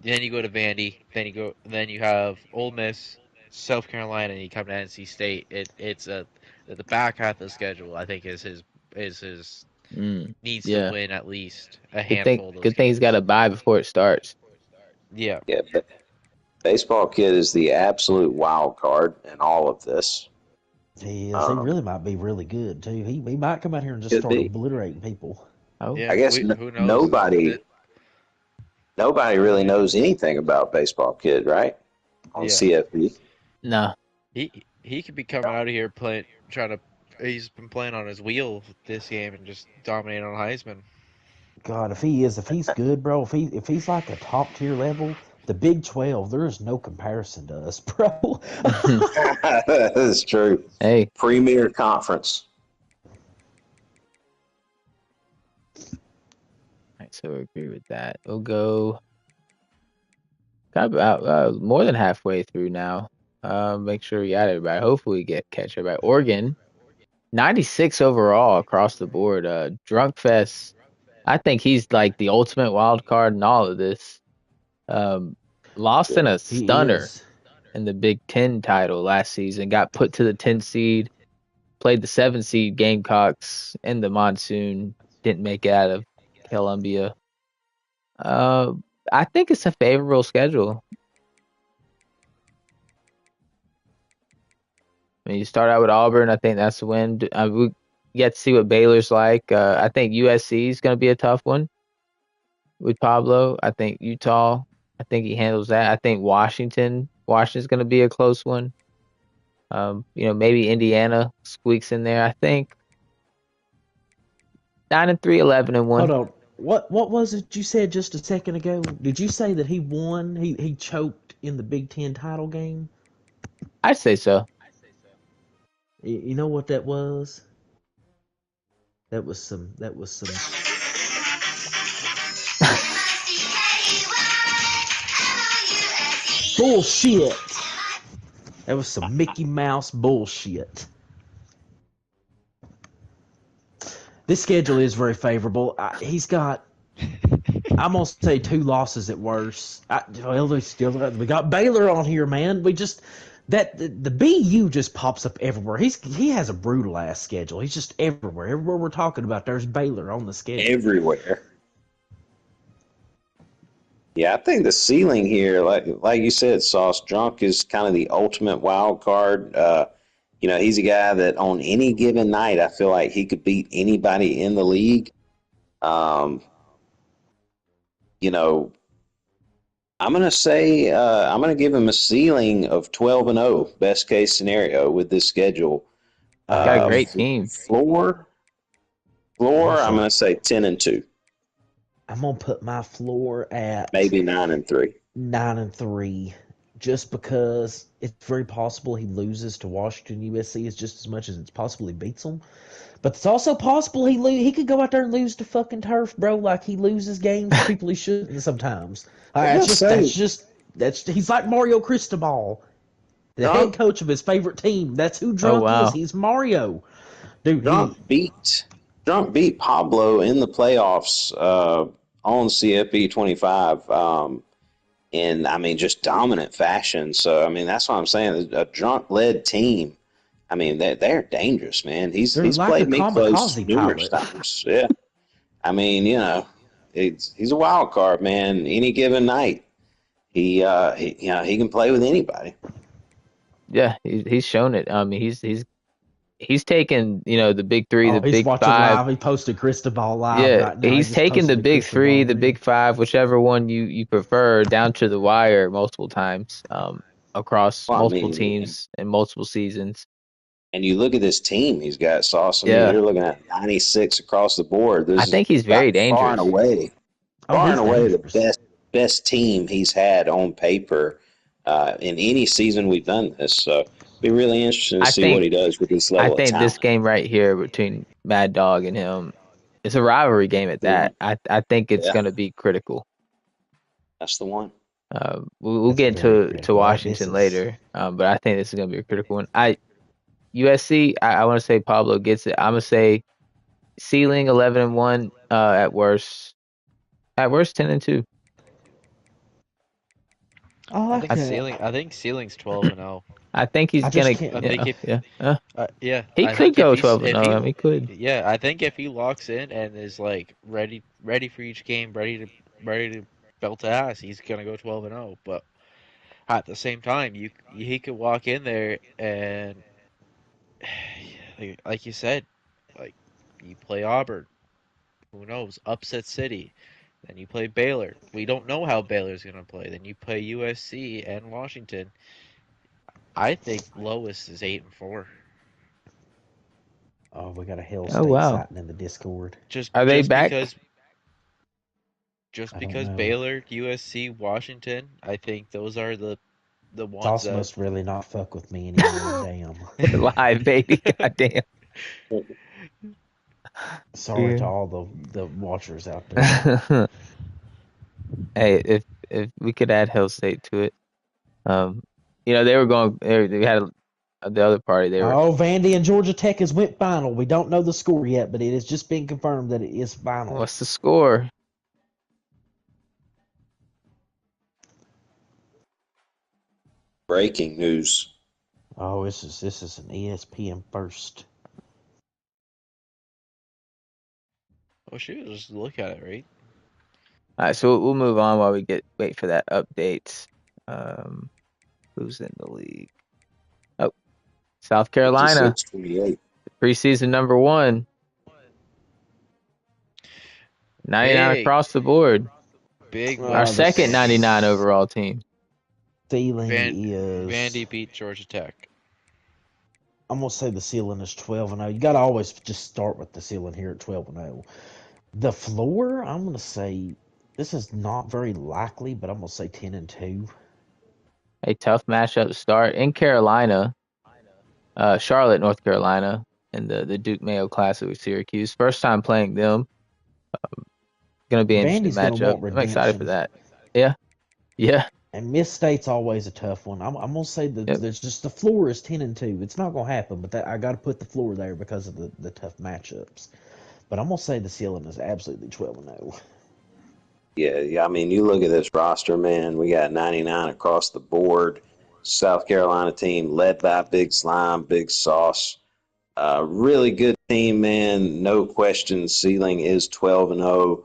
Then you go to Vandy. Then you have Ole Miss, South Carolina, and you come to NC State. It's the back half of the schedule. I think is his Mm, needs to yeah. win at least a handful of those Good thing he's got games. to buy before it starts. Yeah, Yeah, but baseball kid is the absolute wild card in all of this. He is. He Um, really might be really good too. He might come out here and just could start be. obliterating people. Oh, I yeah. guess Who knows? nobody nobody Go really ahead. knows anything about baseball kid, right? On Yeah, CFB. no. he could be coming out of here playing, trying to. He's been playing on his wheel this game and just dominating on Heisman. God, if he's good, bro, if he's like a top tier level, the Big 12, there is no comparison to us, bro. That's true. Hey, Premier conference. right, so we agree with that. We'll go got about more than halfway through now. Make sure we got everybody. Hopefully, we get catch everybody. Oregon, 96 overall across the board. Drunk Fest. I think he's like the ultimate wild card in all of this. Um, lost in a He stunner is. in the Big Ten title last season. Got put to the 10 seed. Played the 7 seed Gamecocks in the monsoon. Didn't make it out of Columbia. Uh, I think it's a favorable schedule. I mean, you start out with Auburn. I think that's a win. We get to see what Baylor's like. I think USC is going to be a tough one with Pablo. I think Utah. I think he handles that. I think Washington's going to be a close one. Maybe Indiana squeaks in there. I think 9-3, 11-1. Hold on. What was it you said just a second ago? Did you say that he won? He choked in the Big Ten title game? I'd say so. You know what that was? That was some bullshit. That was some Mickey Mouse bullshit. This schedule is very favorable. He's got, I'm gonna say 2 losses at worst. We got Baylor on here, man. We just the BU just pops up everywhere. He has a brutal ass schedule. He's just everywhere. Everywhere we're talking about, there's Baylor on the schedule. Everywhere. Yeah, I think the ceiling here, like you said, Sauce Drunk is kind of the ultimate wild card. He's a guy that on any given night, I feel like he could beat anybody in the league. Um, you know, I'm gonna say I'm gonna give him a ceiling of 12-0, best case scenario with this schedule. Got a great Uh, team. floor, I'm gonna say 10-2, I'm gonna put my floor at maybe 9-3. 9-3, just because it's very possible he loses to Washington. USC is just as much as it's possible he beats them. But it's also possible he could go out there and lose to fucking turf, bro. Like he loses games to people he shouldn't sometimes. He's like Mario Cristobal, the head coach of his favorite team. That's who Drunk is. He's Mario, dude. Drunk beat Pablo in the playoffs on CFB 25. In, I mean, just dominant fashion. So, I mean, that's what I'm saying. A Drunk-led team, I mean, they're dangerous, man. He's like played me close kamikaze numerous times. Yeah. I mean, he's a wild card, man. Any given night, he can play with anybody. Yeah, he's shown it. I mean, he's taken, the big 3, the he's big watching 5. Live. He posted Cristobal live Yeah, right now. he's taken the big 3, the big 5, whichever one you prefer, down to the wire multiple times, across multiple teams and multiple seasons. And you look at this team he's got, Sauce. I mean, you're looking at 96 across the board. I think he's very dangerous. Far and away the best team he's had on paper in any season we've done this. So it'll be really interesting to see what he does with this level of talent. I think this game right here between Mad Dog and him, it's a rivalry game at that. I think it's going to be critical. That's the one. We'll get to Washington later, but I think this is going to be a critical one. USC, I want to say Pablo gets it. I'm going to say ceiling 11-1, at worst 10-2. I think ceiling's 12-0. I think he's gonna. He could go 12-0. I mean, he could. Yeah, I think if he locks in and is like ready for each game, ready to belt ass, he's gonna go 12-0. But at the same time, he could walk in there and, like you said, like you play Auburn, who knows, upset City. Then you play Baylor. We don't know how Baylor's gonna play. Then you play USC and Washington. I think lowest is 8-4. Oh, we got a Hell State sighting in the Discord. Are they back? Because Baylor, USC, Washington, I think those are the ones. Sauce must really not fuck with me anymore. Damn. Live, baby. God damn. Sorry to all the watchers out there. Hey, if we could add Hell State to it, they were going. They had the other party. Vandy and Georgia Tech has went final. We don't know the score yet, but it has just been confirmed that it is final. What's the score? Breaking news. Oh, this is an ESPN first. Oh shoot! Just look at it, right? All right, so we'll move on while we wait for that update. Who's in the league? Oh, South Carolina, preseason number 1, 99 across the board. Our second 99 overall team. Ceiling Vandy beat Georgia Tech. I'm gonna say the ceiling is 12-0. You gotta always just start with the ceiling here at 12-0. The floor, I'm gonna say this is not very likely, but I'm gonna say 10-2. A tough matchup to start in Carolina, Charlotte, North Carolina, in the Duke Mayo Classic with Syracuse. First time playing them. Gonna be an interesting matchup. I'm excited for that. Yeah. And Miss State's always a tough one. I'm gonna say that Yep. there's just the floor is 10-2. It's not gonna happen, but I got to put the floor there because of the tough matchups. But I'm gonna say the ceiling is absolutely 12-0. Yeah, yeah. I mean, you look at this roster, man. We got 99 across the board. South Carolina team led by Big Slime, Big Sauce. Really good team, man. No question. Ceiling is 12-0.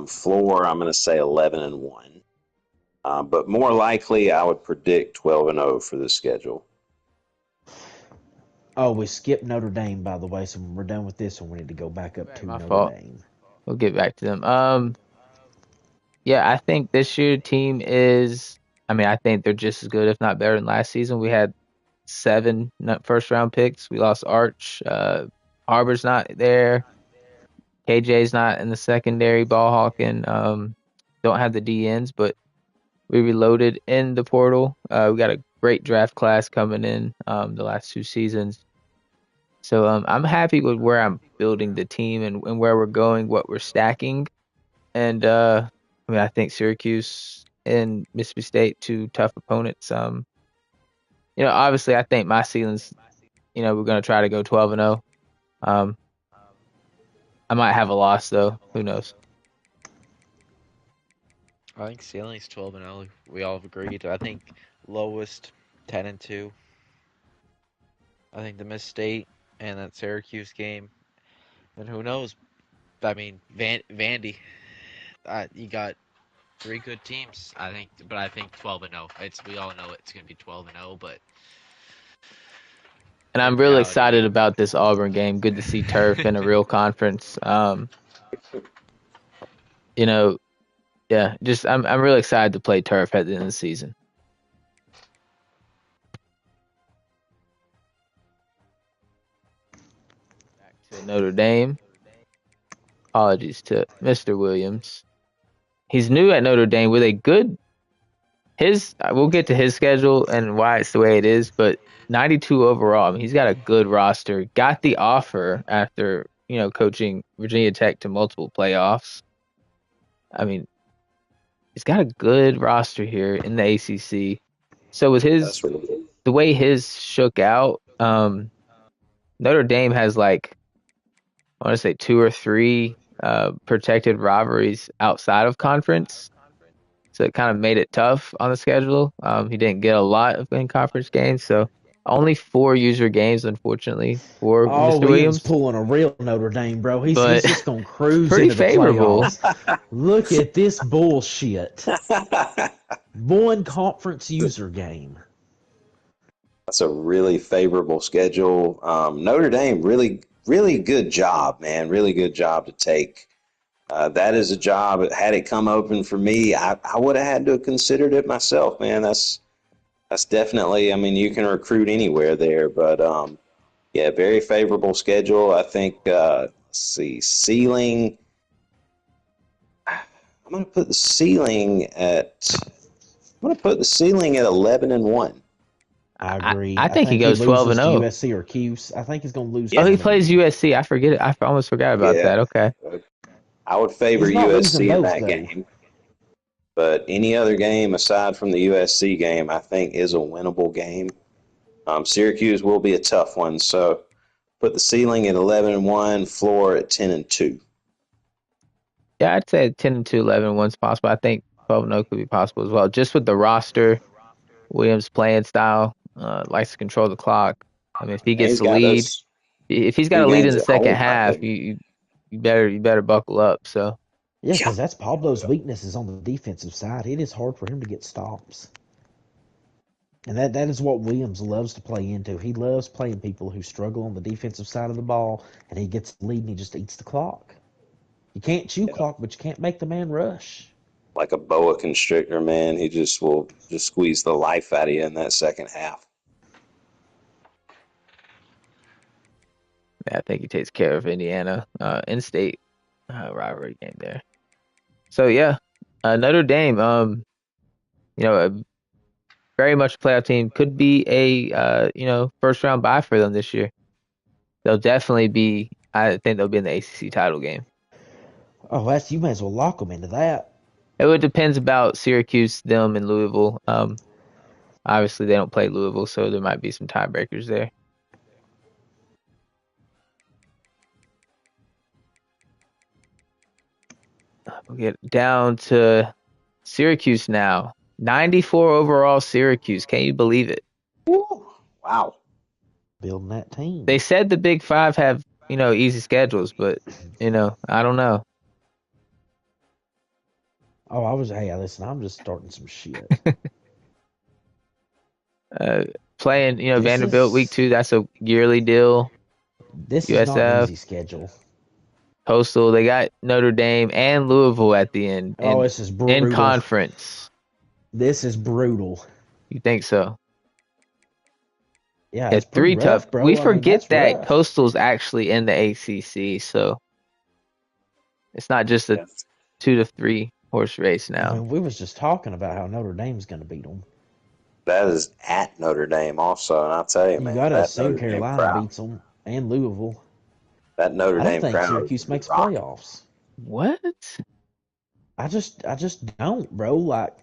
Floor, I'm going to say 11-1. But more likely, I would predict 12-0 for the schedule. Oh, we skipped Notre Dame, by the way, so when we're done with this one, we need to go back up Right, to my Notre fault. Dame. We'll get back to them. Yeah, I think this year team is. I mean, I think they're just as good, if not better, than last season. We had seven first round picks. We lost Arch. Harbor's not there. KJ's not in the secondary. Ball hawking. Don't have the DNs, but we reloaded in the portal. We got a great draft class coming in. The last two seasons. So I'm happy with where I'm building the team and where we're going, what we're stacking. And I mean, I think Syracuse and Mississippi State, two tough opponents. Obviously, I think my ceiling's, we're gonna try to go 12-0. Um, I might have a loss though. Who knows? I think ceiling's 12-0. We all have agreed. I think lowest 10-2. I think the Miss State and that Syracuse game. And who knows? I mean, Vandy. You got three good teams. I think 12-0. It's we all know it's gonna be 12-0, but And in I'm really reality, excited about this Auburn game. Good to see turf in a real conference. You know, yeah, just I'm really excited to play turf at the end of the season. Back to Notre Dame. Apologies to Mr. Williams. He's new at Notre Dame with a good his. We'll get to his schedule and why it's the way it is, but 92 overall. I mean, he's got a good roster. Got the offer after coaching Virginia Tech to multiple playoffs. I mean, he's got a good roster here in the ACC. So with That's really good. the way his shook out, Notre Dame has like I want to say two or three protected rivalries outside of conference. So it kind of made it tough on the schedule. He didn't get a lot of in-conference games, so only four user games, unfortunately, for Oh, Mr. Williams Williams. pulling a real Notre Dame, bro. He's But just gonna cruise pretty into the favorable. playoffs. Look at this bullshit. One conference user game. That's a really favorable schedule. Notre Dame, really, really good job, man. Really good job to take. That is a job. Had it come open for me, I would have had to have considered it myself, man. That's definitely. I mean, you can recruit anywhere there, but yeah, very favorable schedule. I think. Let's see, ceiling. I'm going to put the ceiling at. I'm going to put the ceiling at 11-1. I I, agree. I I think he think he goes 12 and loses to 0. USC or Cuse. I think he's gonna lose to Oh, Yeah, he one of plays them. USC. I forget it. I almost forgot about yeah. that. Okay. I would favor He's not losing USC in both that though. game. But any other game aside from the USC game, I think is a winnable game. Syracuse will be a tough one, so put the ceiling at 11-1, floor at 10-2. Yeah, I'd say 10 and 2, 11 and 1's possible. I think 12 and 0 could be possible as well. Just with the roster, Williams' playing style, likes to control the clock. I mean, if he And gets he's the got lead, us if he's got two a lead in games the at second home, I half, think. you better buckle up. So Yeah, Yeah, because that's Pablo's weakness is on the defensive side. It is hard for him to get stops. And that is what Williams loves to play into. He loves playing people who struggle on the defensive side of the ball, and he gets the lead and he just eats the clock. You can't chew yeah. clock, but you can't make the man rush. Like a boa constrictor, man. He just will just squeeze the life out of you in that second half. yeah, I think he takes care of Indiana, in-state rivalry game there. So yeah, Notre Dame, a very much a playoff team could be a first round bye for them this year. They'll definitely be. I think they'll be in the ACC title game. Oh, that's you may as well lock them into that. It would depends about Syracuse, them, and Louisville. Obviously they don't play Louisville, so there might be some tiebreakers there. We'll get down to Syracuse now. 94 overall Syracuse. Can you believe it? Woo. Wow. Building that team. They said the Big Five have, easy schedules, but, I don't know. Oh, hey, listen, I'm just starting some shit. Playing, This Vanderbilt week is 2, that's a yearly deal. this is not an USF, easy schedule. Coastal, they got Notre Dame and Louisville at the end Oh, and this is in brutal. conference. This is brutal. You think so? Yeah, Yeah, it's pretty three tough. rough, bro. We I mean, forget that's that rough. Coastal's actually in the ACC, so it's not just a Yeah. 2 to 3 horse race I now. mean, we was just talking about how Notre Dame's going to beat them. That is at Notre Dame also, and I'll tell you, You man, got to that assume Notre Dame Carolina crowd, beats them and Louisville. that Notre I don't Dame think crowd is Syracuse gonna be makes rocking. playoffs. What? I just don't, bro. Like,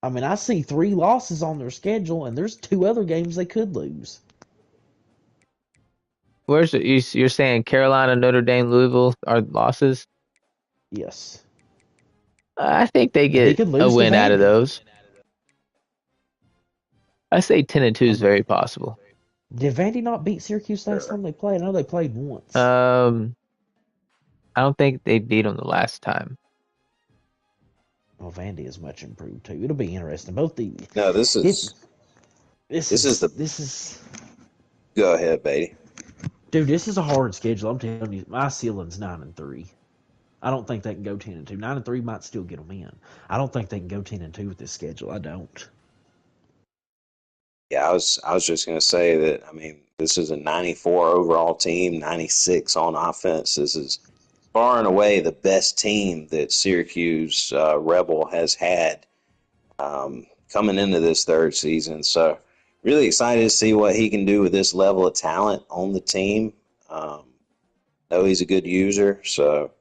I mean, I see 3 losses on their schedule, and there's 2 other games they could lose. Where's it? You're saying Carolina, Notre Dame, Louisville are losses? Yes, I think they and he get could a lose to win out of Vandy. those. I say 10-2 I is mean, very possible. did Vandy not beat Syracuse last Sure. time they played? I know they played once. I don't think they beat them the last time. Well, Vandy is much improved too. It'll be interesting. Both the No, this it is this this is is the this is go ahead, Beatty. dude. This is a hard schedule. I'm telling you, my ceiling's 9-3. I don't think they can go 10-2. 9-3 might still get them in. I don't think they can go 10-2 with this schedule. I don't. Yeah, I was just gonna say that. I mean, this is a 94 overall team, 96 on offense. This is far and away the best team that Syracuse Rebel has had coming into this third season. So, really excited to see what he can do with this level of talent on the team. Um, know he's a good user, so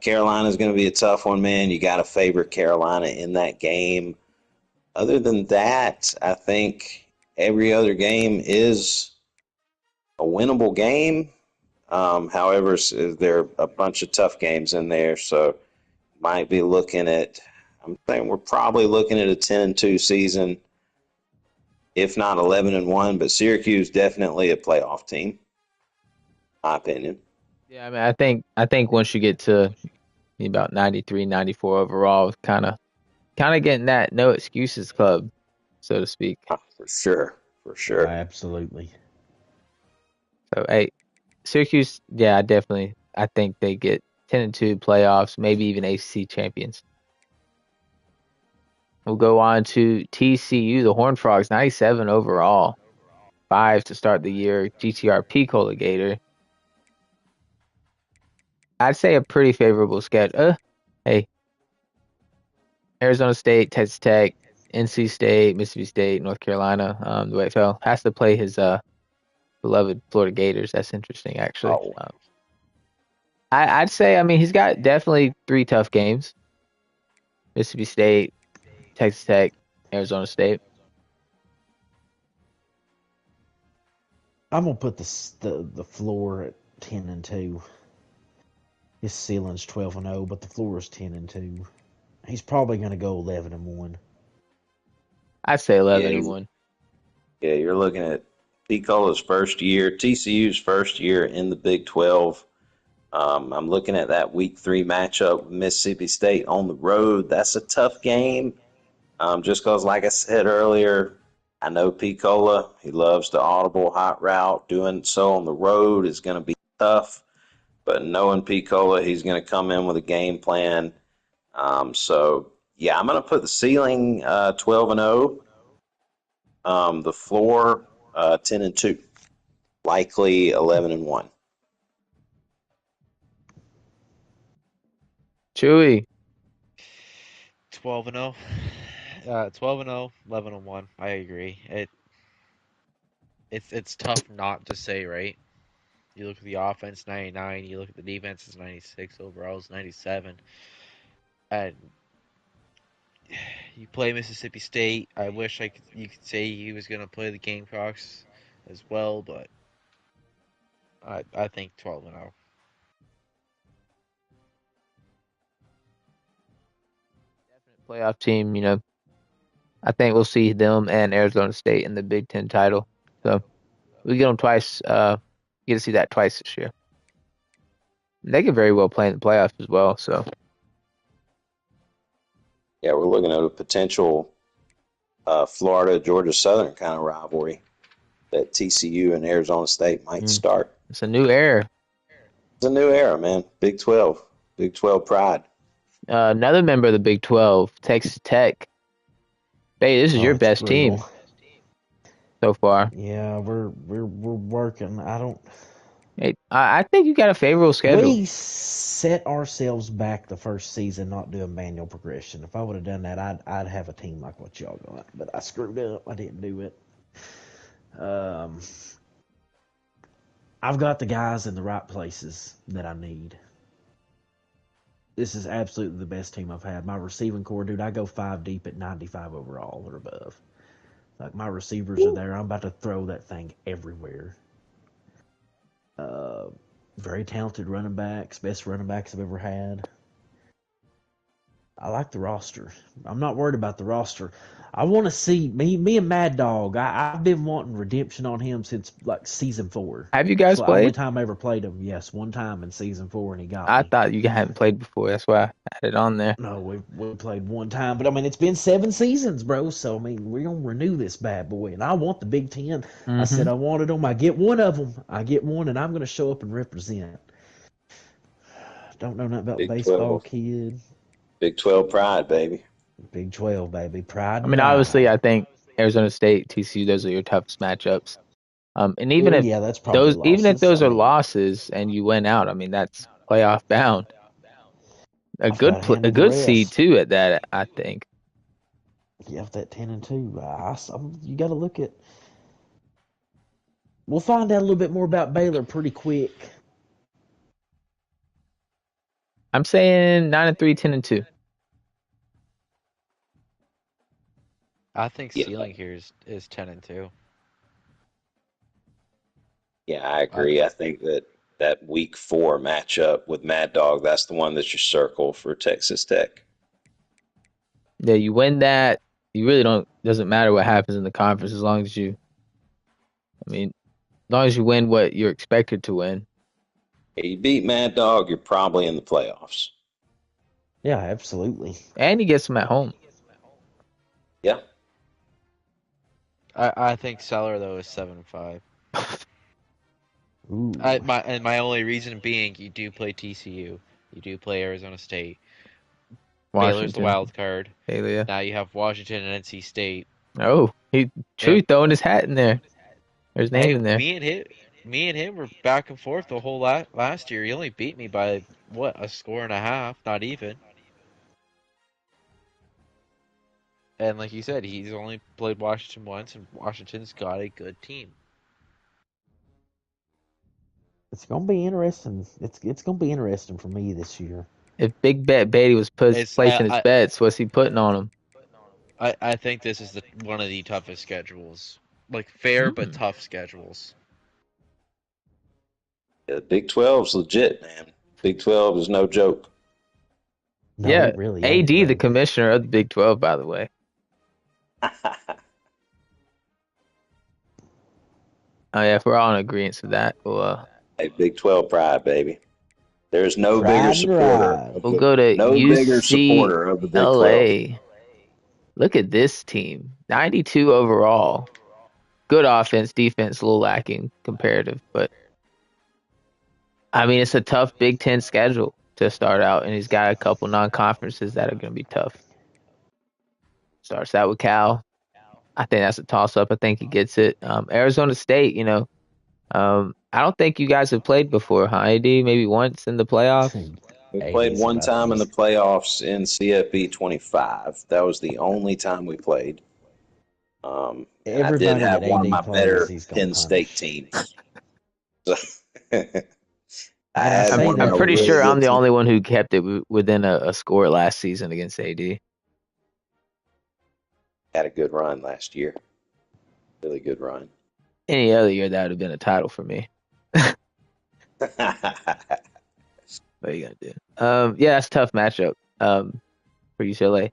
Carolina's going to be a tough one, man. You got to favor Carolina in that game. Other than that, I think every other game is a winnable game. However, there are a bunch of tough games in there, so might be looking at. I'm thinking we're probably looking at a 10-2 season, if not 11-1. But Syracuse definitely a playoff team, my opinion. Yeah, I mean, I think once you get to about 93, 94 overall, kind of getting that no excuses club, so to speak. For sure, for Oh, sure. absolutely. So, hey, Syracuse, yeah, I think they get 10-2 playoffs, maybe even ACC champions. We'll go on to TCU, the Horned Frogs, 97 overall, 5 to start the year. GTR Picola Gator. I'd say a pretty favorable schedule. Hey, Arizona State, Texas Tech, NC State, Mississippi State, North Carolina. The way it fell has to play his beloved Florida Gators. That's interesting, actually. Oh, I'd say, I mean, he's got definitely 3 tough games: Mississippi State, Texas Tech, Arizona State. I'm gonna put the floor at 10-2. His ceiling's 12-0, but the floor is 10-2. He's probably gonna go 11-1. I'd say yeah, 11-1. yeah. You're looking at Picola's first year, TCU's first year in the Big 12. I'm looking at that Week 3 matchup with Mississippi State on the road. That's a tough game. Just because, like I said earlier, I know Picola. He loves the audible hot route. Doing so on the road is going to be tough. But knowing Picola, he's going to come in with a game plan. So yeah, I'm going to put the ceiling 12-0, the floor 10-2, likely 11-1. Chewy. 12-0. 12-0, 11-1. I agree. It's tough not to say, right? You look at the offense, 99. You look at the defense, it's 96. Overall, it's 97. And you play Mississippi State. I wish you could say he was going to play the Gamecocks as well, but I think 12-0. Definite playoff team. I think we'll see them and Arizona State in the Big Ten title. So we get them twice. Get to see that twice this year. They could very well play in the playoffs as well. So Yeah, we're looking at a potential Florida Georgia Southern kind of rivalry that TCU and Arizona State might start. it's a new era. It's a new era, man. Big 12, Big 12 pride. Another member of the Big 12, Texas Tech. Hey, this is your It's best team brutal. so far. Yeah, we're working. Hey, I think you got a favorable schedule. We set ourselves back the first season not doing manual progression. If I would have done that, I'd have a team like what y'all got. But I screwed up. I didn't do it. I've got the guys in the right places that I need. This is absolutely the best team I've had. My receiving core, dude, I go 5 deep at 95 overall or above. Like, my receivers are there. I'm about to throw that thing everywhere. Very talented running backs, best running backs I've ever had. I like the roster. I'm not worried about the roster. I want to see me and Mad Dog. I've been wanting redemption on him since like season 4. Have you guys So the only played? time I ever played him, yes, one time in season 4, and he got I me. thought you hadn't played before. That's why I had it on there. No, we played one time, but I mean it's been 7 seasons, bro. So I mean we're gonna renew this bad boy, and I want the Big Ten. I said I wanted them. I get one of them. I get one, and I'm gonna show up and represent. Don't know nothing about Big baseball, 12, kid. Big 12 pride, baby. Big 12, baby, pride I and mean, obviously, pride. I think Arizona State, TCU, those are your toughest matchups. And even Well, if yeah, that's probably losses. I those are mean, losses and you win out, I mean that's playoff bound. I've got to A handle the good seed rest. too at that, I think. Yeah, that 10-2. You got to look at. We'll find out a little bit more about Baylor pretty quick. I'm saying 9-3, 10-2. I think Yeah, ceiling here is 10-2. yeah, I I agree. I think that week 4 matchup with Mad Dog, that's the one that you circle for Texas Tech. Yeah, you win that, you really don't. Doesn't matter what happens in the conference as long as you. I mean, as long as you win what you're expected to win. If you beat Mad Dog, you're probably in the playoffs. Yeah, absolutely. And you get some at home. Yeah. I think Seller though is 7-5. Ooh. My only reason being you do play TCU, you do play Arizona State. Baylor's the Washington, wild card. Talia. Now you have Washington and NC State. Oh, he Yep. Chewy throwing his hat in there. There's his name Hey, in there. me and him were back and forth the whole last year. He only beat me by what, a score and a half, not even. And like you said, he's only played Washington once, and Washington's got a good team. It's gonna be interesting. It's gonna be interesting for me this year. If Big Bet Beatty was It's placing his bets, what's he putting on him? I think this is one of the toughest schedules, like fair but Hmm. tough schedules. Yeah, Big 12's legit, man. Big 12 is no joke. No, Yeah, it really ain't, AD, the bro. commissioner of the Big 12, by the way. Oh yeah, if we're all in agreement of that, Hey, Big 12 pride, baby. There's no bigger Pride and supporter ride. of we'll go to no bigger supporter of the Big 12. UCLA. Look at this team, 92 overall. Good offense, defense, a little lacking comparative, but I mean it's a tough Big Ten schedule to start out, and he's got a couple non-conferences that are going to be tough. Starts out with Cal. I think that's a toss-up. I think he gets it. Arizona State, I don't think you guys have played before, huh, AD? Maybe once in the playoffs. We played AD's one about time in the he's playoffs in CFB 25. That was the only time we played. And I did everybody have that one of my AD plays, better he's gonna Penn State punish. teams. So I And I had say one I'm that pretty really sure I'm good the team. only one who kept it within a score last season against AD. Had a good run last year. Really good run. Any other year, that would have been a title for me. What are you gonna do? Yeah, that's a tough matchup. For UCLA.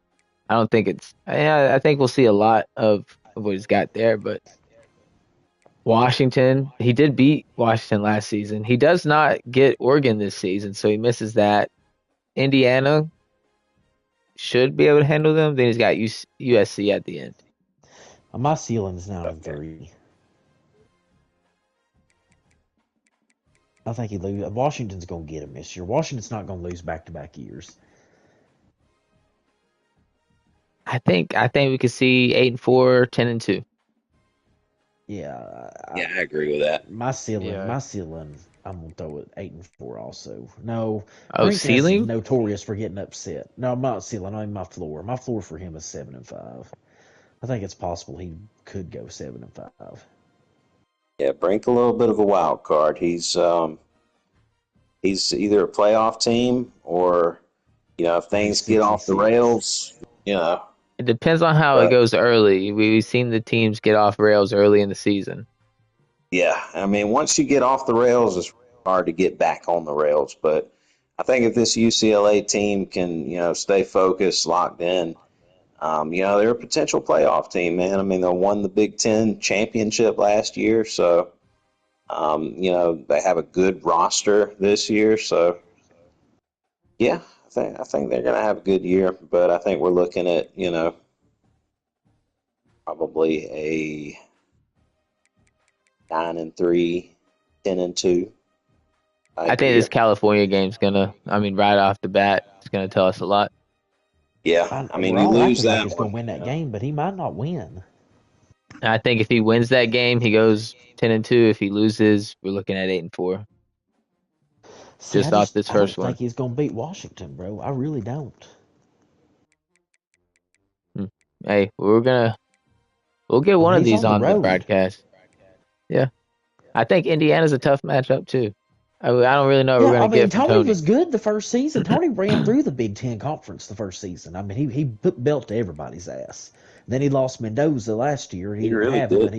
I don't think it's. I think we'll see a lot of what he's got there, but Washington, he did beat Washington last season. He does not get Oregon this season, so he misses that. Indiana should be able to handle them. Then he's got USC at the end. my ceiling's 9 and Okay. 3. I think he lose. Washington's gonna get him this year. Washington's not gonna lose back to back years. I think we could see 8-4, 10-2. Yeah, Yeah, I agree with that. my ceiling, Yeah. I'm gonna throw it 8 and 4 also. No, Oh, Brinkness is ceiling? notorious for getting upset. No, I'm not ceiling. I mean my floor. My floor for him is 7 and 5. I think it's possible he could go 7 and 5. Yeah, Brink a little bit of a wild card. He's either a playoff team or if Or he's things get off the 66. rails, you know. It depends on how it But goes early. We've seen the teams get off rails early in the season. yeah, I mean, once you get off the rails, it's hard to get back on the rails. But I think if this UCLA team can, stay focused, locked in, they're a potential playoff team, man. I mean, they won the Big Ten championship last year, so they have a good roster this year. So yeah, I think they're gonna have a good year. But I think we're looking at probably a 9-3, 10-2 I type think this year. California game's right off the bat, it's gonna tell us a lot. Yeah, I mean, We're you all lose acting like that he's one. gonna win that game, but he might not win. And I think if he wins that game, he goes 10-2. If he loses, we're looking at 8-4, See, just off this I don't first think one. he's gonna beat Washington, bro. I really don't. Hmm. Hey, we'll get And one of he's these on the on the road. broadcast. Yeah, I think Indiana's a tough matchup too. I don't really know what we're Yeah, I gonna mean get from Tony Tony. was good the first season. Tony ran through the Big Ten conference the first season. I mean he put belt to everybody's ass. Then he lost Mendoza last year. He He didn't really have it, did. but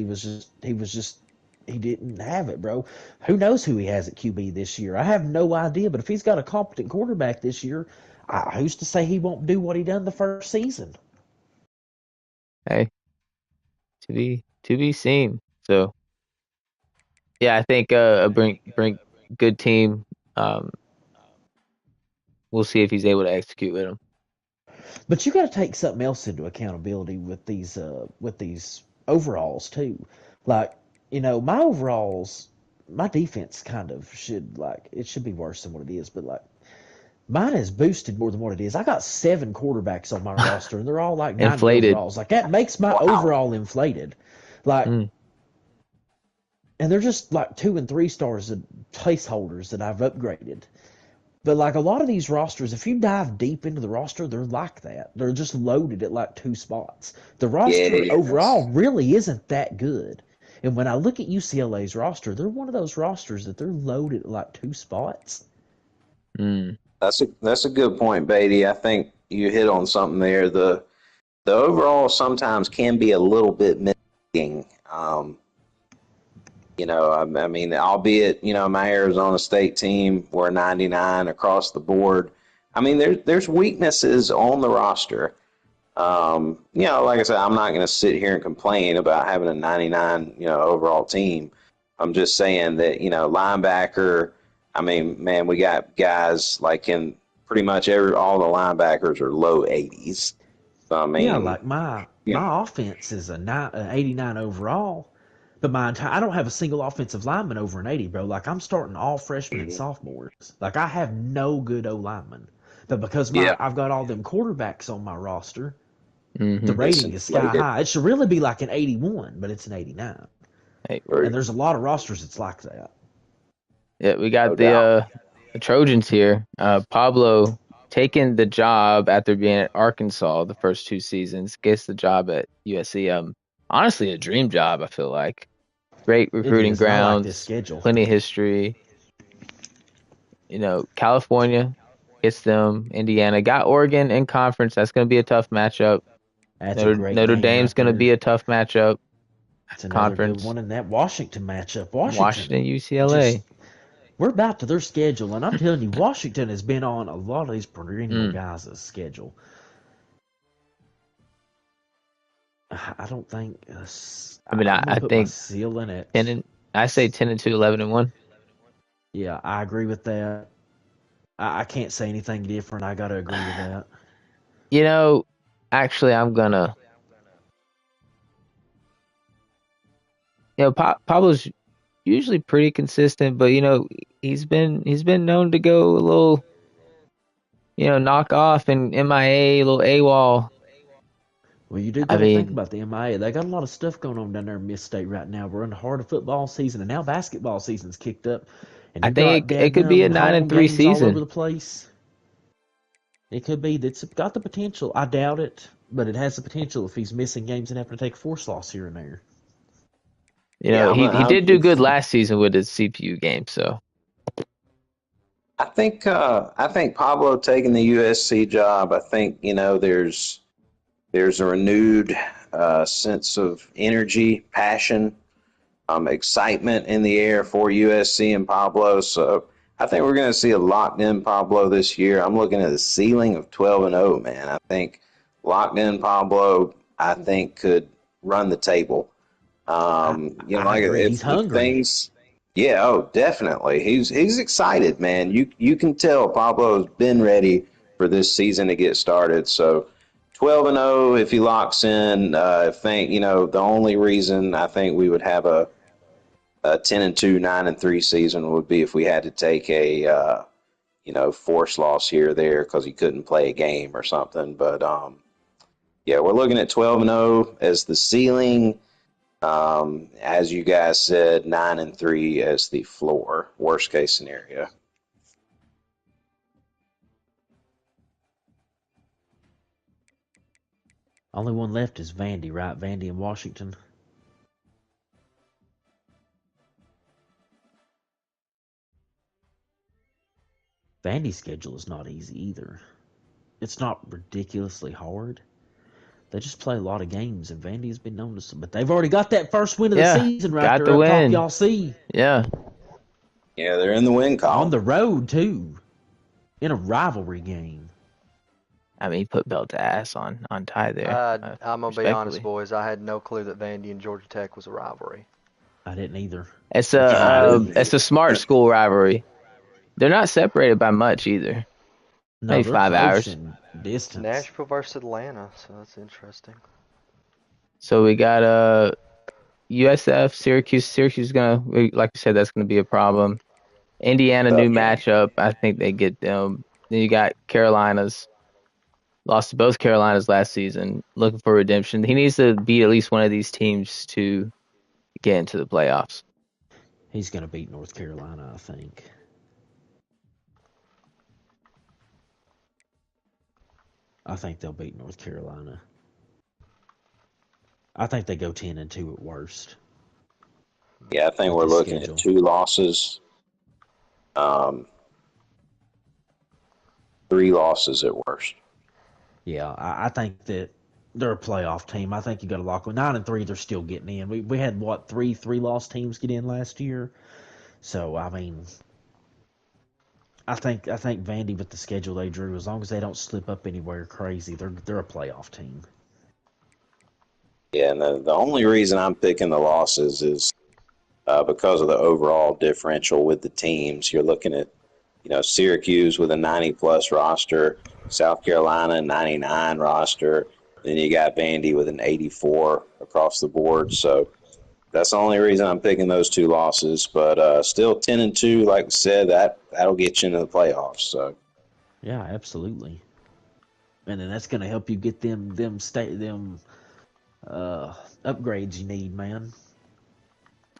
he didn't have it, bro. Who knows who he has at QB this year? I have no idea. But if he's got a competent quarterback this year, who's to say he won't do what he done the first season? Hey, to be seen. So yeah, I think bring good team. Um, we'll see if he's able to execute with him. But you got to take something else into accountability with these overalls too. Like, my overalls, my defense kind of should like it should be worse than what it is, but like mine is boosted more than what it is. I got 7 quarterbacks on my roster, and they're all like 90 Inflated. overalls. Like that makes my Wow. overall inflated. Like, Mm. and they're just like 2 and 3 stars and placeholders that I've upgraded. But like a lot of these rosters, if you dive deep into the roster, they're like that. They're just loaded at like 2 spots. The roster overall Yes. really isn't that good. And when I look at UCLA's roster, they're one of those rosters that they're loaded at like 2 spots. Mm. That's a good point, Beatty. I think you hit on something there. The overall sometimes can be a little bit misleading. I mean, albeit, my Arizona State team were 99 across the board. I mean, there's weaknesses on the roster. Like I said, I'm not going to sit here and complain about having a 99, overall team. I'm just saying that, linebacker, I mean, man, we got guys like in pretty much all the linebackers are low 80s. So, I Yeah, mean, like my you know, my offense is an 89 overall, but I don't have a single offensive lineman over an 80, bro. Like I'm starting all freshmen and sophomores. Like I have no good O lineman, but because yeah, I've got all them quarterbacks on my roster, the Hmm. it's rating is sky inflated. high. It should really be like an 81, but it's an 89. Hey, And True. there's a lot of rosters that's like that. yeah, we No got doubt. the Trojans here. Pablo taking the job after being at Arkansas the first 2 seasons, gets the job at USC. Honestly, a dream job. I feel like great It recruiting is, and I like this grounds, schedule. plenty of history. California gets them. Indiana got Oregon in conference. That's going to be a tough matchup. That's a Notre great Notre game Dame's right going to be there. a tough matchup. It's another good Conference. one in that Washington matchup. Washington Washington, just UCLA. we're about to their schedule, and I'm telling you, Washington has been on a lot of these perennial Mm. guys' schedule. I don't think I mean, I'm gonna I put my think ceiling at. 10-2, 11-1. Yeah, I agree with that. I can't say anything different. I gotta agree with that. You know, actually, I'm gonna. Pablo's usually pretty consistent, but he's been known to go a little, knock off and MIA, a little AWOL. Well, you do I got to think mean, about the MIA. They got a lot of stuff going on down there in Miss State right now. We're in the heart of football season, and now basketball season's kicked up, and I you got think it could be a dadgum 9-3 home games all over season. the place. It could be. It's got the potential. I doubt it, but it has the potential if he's missing games and having to take force loss here and there. Yeah, He did do good last season with his CPU game, so I think Pablo taking the USC job. I think there's a renewed sense of energy, passion, excitement in the air for USC and Pablo. So I think we're going to see a locked in Pablo this year. I'm looking at a ceiling of 12-0, man. I think locked in Pablo, I think could run the table. I I Like agree. He's if hungry. things, yeah, oh, definitely. He's excited, man. You can tell Pablo's been ready for this season to get started. So 12-0, if he locks in, I think the only reason I think we would have a 10-2, 9-3 season would be if we had to take a force loss here or there because he couldn't play a game or something. But yeah, we're looking at 12-0 as the ceiling. As you guys said, 9-3 as the floor, worst case scenario. Only one left is Vandy, right? Vandy in Washington. Vandy's schedule is not easy either. It's not ridiculously hard. They just play a lot of games, and Vandy's been known to. But they've already got that first win of the yeah, season right got there the up top. win. Y'all see Yeah, Yeah, they're in the win on column. the road too, in a rivalry game. I mean, he put belt to ass on Ty there, I'm gonna be honest, respectfully. boys. I had no clue that Vandy and Georgia Tech was a rivalry. I didn't either. It's It's Yeah, I a didn't crazy. either. it's a smart school rivalry. They're not separated by much either. No, Maybe they're 5 hours. close in It's distance. Nashville versus Atlanta, so that's interesting. So we got USF, Syracuse. Syracuse is like you said, that's gonna be a problem. Indiana new Tough game. matchup. I think they get them. Then you got Carolina's lost to both Carolinas last season. Looking for redemption. He needs to beat at least one of these teams to get into the playoffs. He's going to beat North Carolina, I think. I think they'll beat North Carolina. I think they go 10-2 at worst Yeah, I think with we're this looking at schedule. 2 losses, um, 3 losses at worst. Yeah, I think that they're a playoff team. I think you got to lock with 9-3. They're still getting in. We had what three lost teams get in last year. So I mean, I think Vandy with the schedule they drew, as long as they don't slip up anywhere crazy, they're a playoff team. Yeah, and the only reason I'm picking the losses is because of the overall differential with the teams. You're looking at, Syracuse with a 90 plus roster, South Carolina 99 roster, then you got Vandy with an 84 across the board. So that's the only reason I'm picking those 2 losses. But still 10-2, like we said, that'll get you into the playoffs. So Yeah, absolutely. And then that's going to help you get them upgrades you need, man.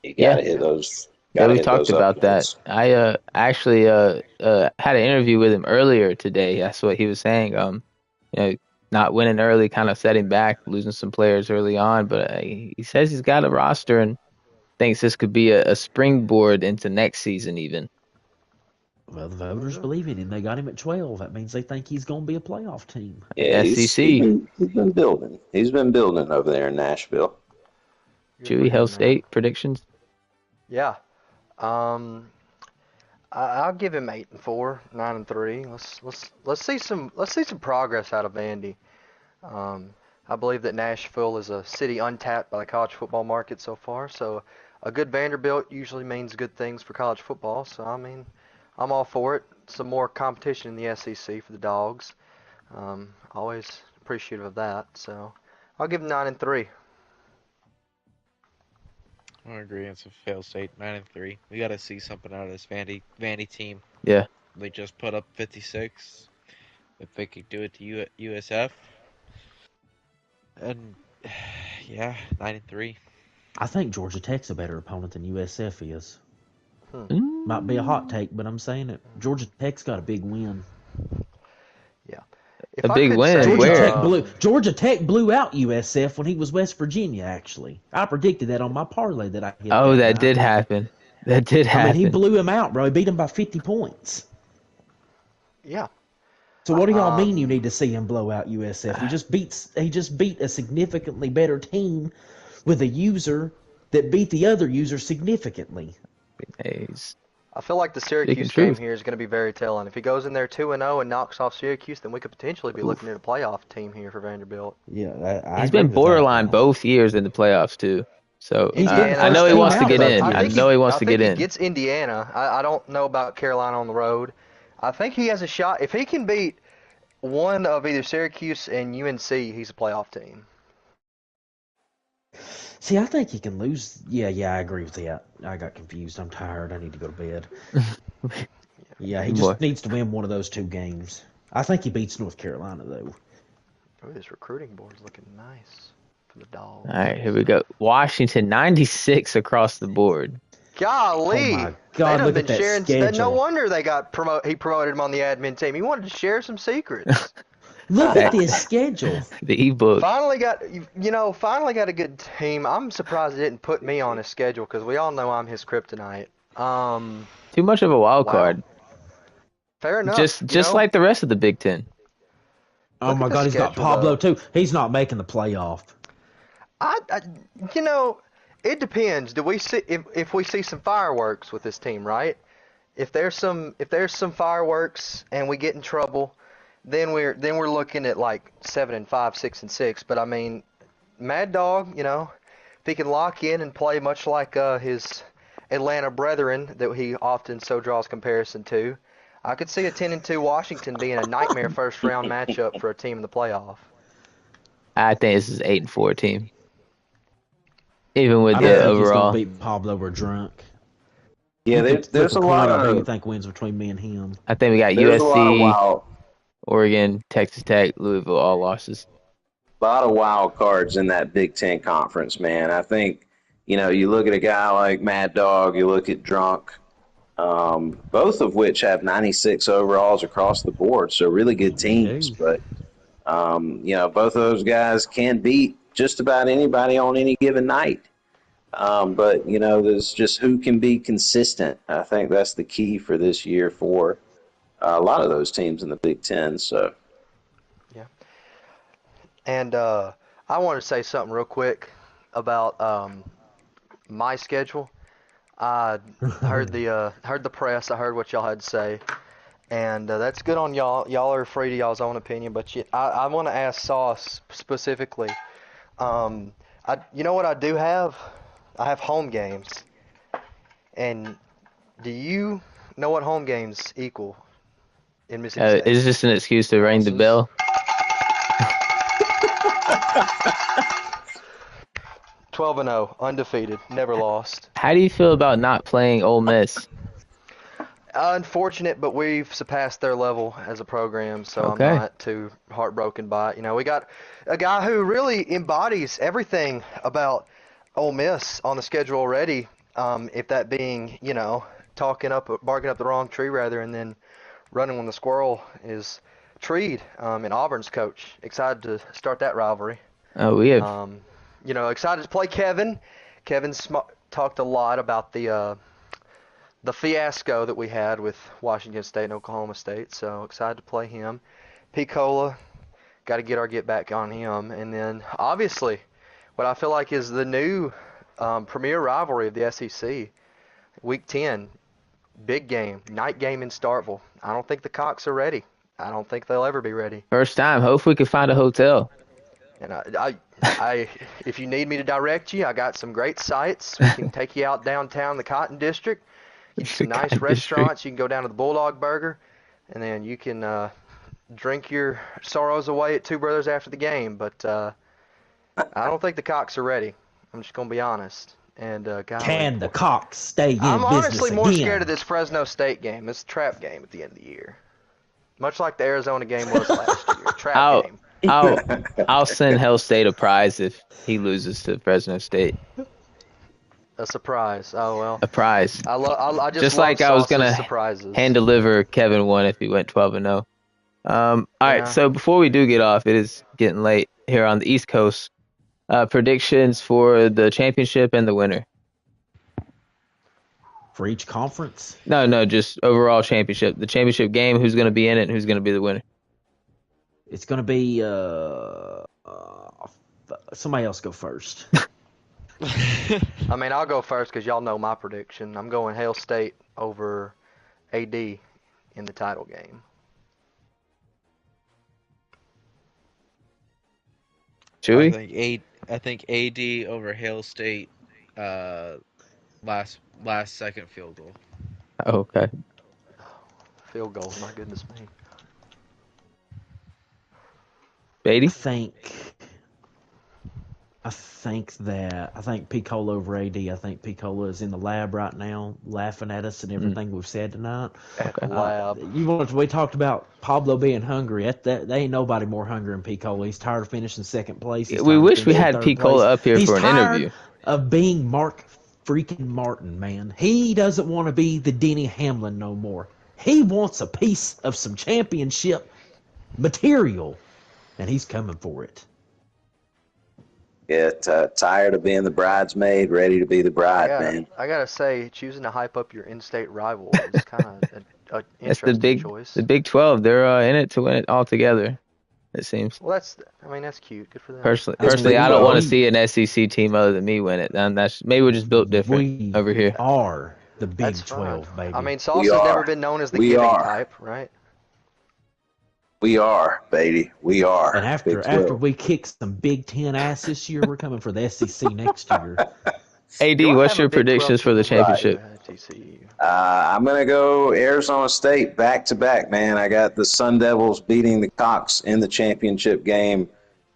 you got Yeah, to hit those, yeah, got to we hit talked those about that. upgrades. I actually had an interview with him earlier today. That's what he was saying. You know, not winning early, kind of setting back, losing some players early on, but he says he's got a roster and thinks this could be a springboard into next season even. Well, the voters believe in him. They got him at 12. That means they think he's going to be a playoff team. Yeah, SEC. he's been building. He's been building over there in Nashville. Good for Chewy, Hell him, man. State predictions. Yeah. Um, I'll give him 8-4, 9-3. Let's see some progress out of Vandy. Um, I believe that Nashville is a city untapped by the college football market so far. So a good Vanderbilt usually means good things for college football. So I mean, I'm all for it. Some more competition in the SEC for the Dogs. Always appreciative of that. So I'll give him 9-3. I'm in agreement with Fail State 9-3. We got to see something out of this Vandy team. Yeah. They just put up 56. If they could do it to USF, and yeah, 9-3. I think Georgia Tech's a better opponent than USF is. Might be a Mm, hot take, but I'm saying it. Georgia Tech's got a big win. Yeah. a If I big could win. say, Where? Georgia Tech blew out USF when he was West Virginia. Actually, I predicted that on my parlay that I hit Oh, that that night. did happen. That did I mean, he happen. blew him out, bro. He beat him by 50 points. yeah. So what do y'all mean you Um, need to see him blow out USF? He just beat a significantly better team with a user that beat the other user significantly. He's I feel like the speaking Syracuse game truth. here is going to be very telling. If he goes in there 2-0 and knocks off Syracuse, then we could potentially be Oof. looking at a playoff team here for Vanderbilt. Yeah, I He's agree been with that borderline now. both years in the playoffs too. So He's been the Indiana, I know first he team wants to out of get both in. I years. know he wants I to think get he in. gets Indiana. I don't know about Carolina on the road. I think he has a shot. If he can beat one of either Syracuse and UNC, he's a playoff team. See, I think he can lose. Yeah, I agree with that. I got confused. I'm tired. I need to go to bed. Yeah, he Boy. just needs to win one of those two games. I think he beats North Carolina, though. Oh, this recruiting board's looking nice for the All Dogs. right, here we go. Washington 96 across the board. Oh, Golly, my they God, done look been at that sharing. No schedule. wonder they got He promoted him on the admin team. He wanted to share some secrets. Look at Back this schedule. the ebook. Finally got a good team. I'm surprised it didn't put me on his schedule because we all know I'm his kryptonite. Too much of a wild Wow. card. Fair enough. Just like the rest of the Big Ten. Oh, Look at my the God, he's got schedule Pablo, though. too. He's not making the playoff. I you know, it depends. Do we see if we see some fireworks with this team, right? If there's some fireworks and we get in trouble, then we're looking at like 7-5, 6-6. But I mean, Mad Dog, if he can lock in and play much like his Atlanta brethren that he often so draws comparison to, I could see a 10-2 Washington being a nightmare first round matchup for a team in the playoff. I think this is 8-4 team. Even with I don't the think he's going to overall. beat Pablo or Drunk. Yeah, You can flip there's a a coin lot on who you of think wins between me and him. I think we got there's a lot of USC, wild Oregon, Texas Tech, Louisville, all losses. wild cards in that Big Ten conference, man. I think, you look at a guy like Mad Dog, you look at Drunk, both of which have 96 overalls across the board, so really good They teams. do. But, both of those guys can beat just about anybody on any given night. But, there's just who can be consistent. I think that's the key for this year for a lot of those teams in the Big Ten. So, Yeah. And I want to say something real quick about my schedule. I heard the press. I heard what y'all had to say, and that's good on y'all. Y'all are free to y'all's own opinion, but I want to ask Sauce specifically. You know what I do have? I have home games, and do you know what home games equal in Mississippi State? Is this an excuse to ring the Losses. bell? 12-0, undefeated, never lost. How do you feel about not playing Ole Miss? Unfortunate, but we've surpassed their level as a program, so I'm Okay. not too heartbroken by it. We got a guy who really embodies everything about Ole Miss on the schedule already. If that being, barking up the wrong tree rather, and then running when the squirrel is treed. And Auburn's coach, excited to start that rivalry. We have Excited to play Kevin. Kevin's talked a lot about the the fiasco that we had with Washington State and Oklahoma State. So excited to play him. Picola, got to get our get back on him. And then obviously, what I feel like is the new premier rivalry of the SEC, Week 10, big game, night game in Starkville. I don't think the Cox are ready. I don't think they'll ever be ready. First time. Hopefully we can find a hotel. And if you need me to direct you, I got some great sites. We can take you out downtown the Cotton District, get you some nice Cotton restaurants. You can go down to the Bulldog Burger, and then you can drink your sorrows away at Two Brothers after the game. But I don't think the Cox are ready. I'm just gonna be honest. And Can the Cox stay in I'm business honestly more again? scared of this Fresno State game. It's a trap game at the end of the year, much like the Arizona game was last year. Trap game. I'll send Hell State a prize if he loses to Fresno State. A surprise. Oh well. A prize. I Just love like I was gonna surprises. hand deliver Kevin one if he went 12-0. All right, Yeah. so before we do get off, it is getting late here on the East Coast. Predictions for the championship and the winner. For each conference? No, just overall championship. The championship game, who's going to be in it and who's going to be the winner? It's going to be somebody else go first. I mean, I'll go first because y'all know my prediction. I'm going Hail State over AD in the title game. Chewy? I think AD over Hail State. Last second field goal. Oh, okay. Field goal, my goodness me. Beatty? I think Picola over AD. I think Picola is in the lab right now, laughing at us and everything we've said tonight. At the lab. We talked about Pablo being hungry. There ain't nobody more hungry than Picola. He's tired of finishing second place. We wish we had Picola up here for an interview. He's tired of being Mark freaking Martin, man. He doesn't want to be the Denny Hamlin no more. He wants a piece of some championship material, and he's coming for it. Get tired of being the bridesmaid, ready to be the bride, man. I gotta say, choosing to hype up your in-state rival is kind of an That's interesting choice. the Big 12. They're in it to win it all together, it seems. Well, that's cute. Good for them. Personally, I don't want to see an SEC team other than me win it. And maybe we're just built different over here. Are the Big That's 12, fine. baby. I mean, Sauce has never been known as the giving type, right? We are, baby. We are. And after we kick some Big Ten ass this year, we're coming for the SEC next year. AD, what's your predictions for the championship? I'm going to go Arizona State back-to-back, man. I got the Sun Devils beating the Cox in the championship game,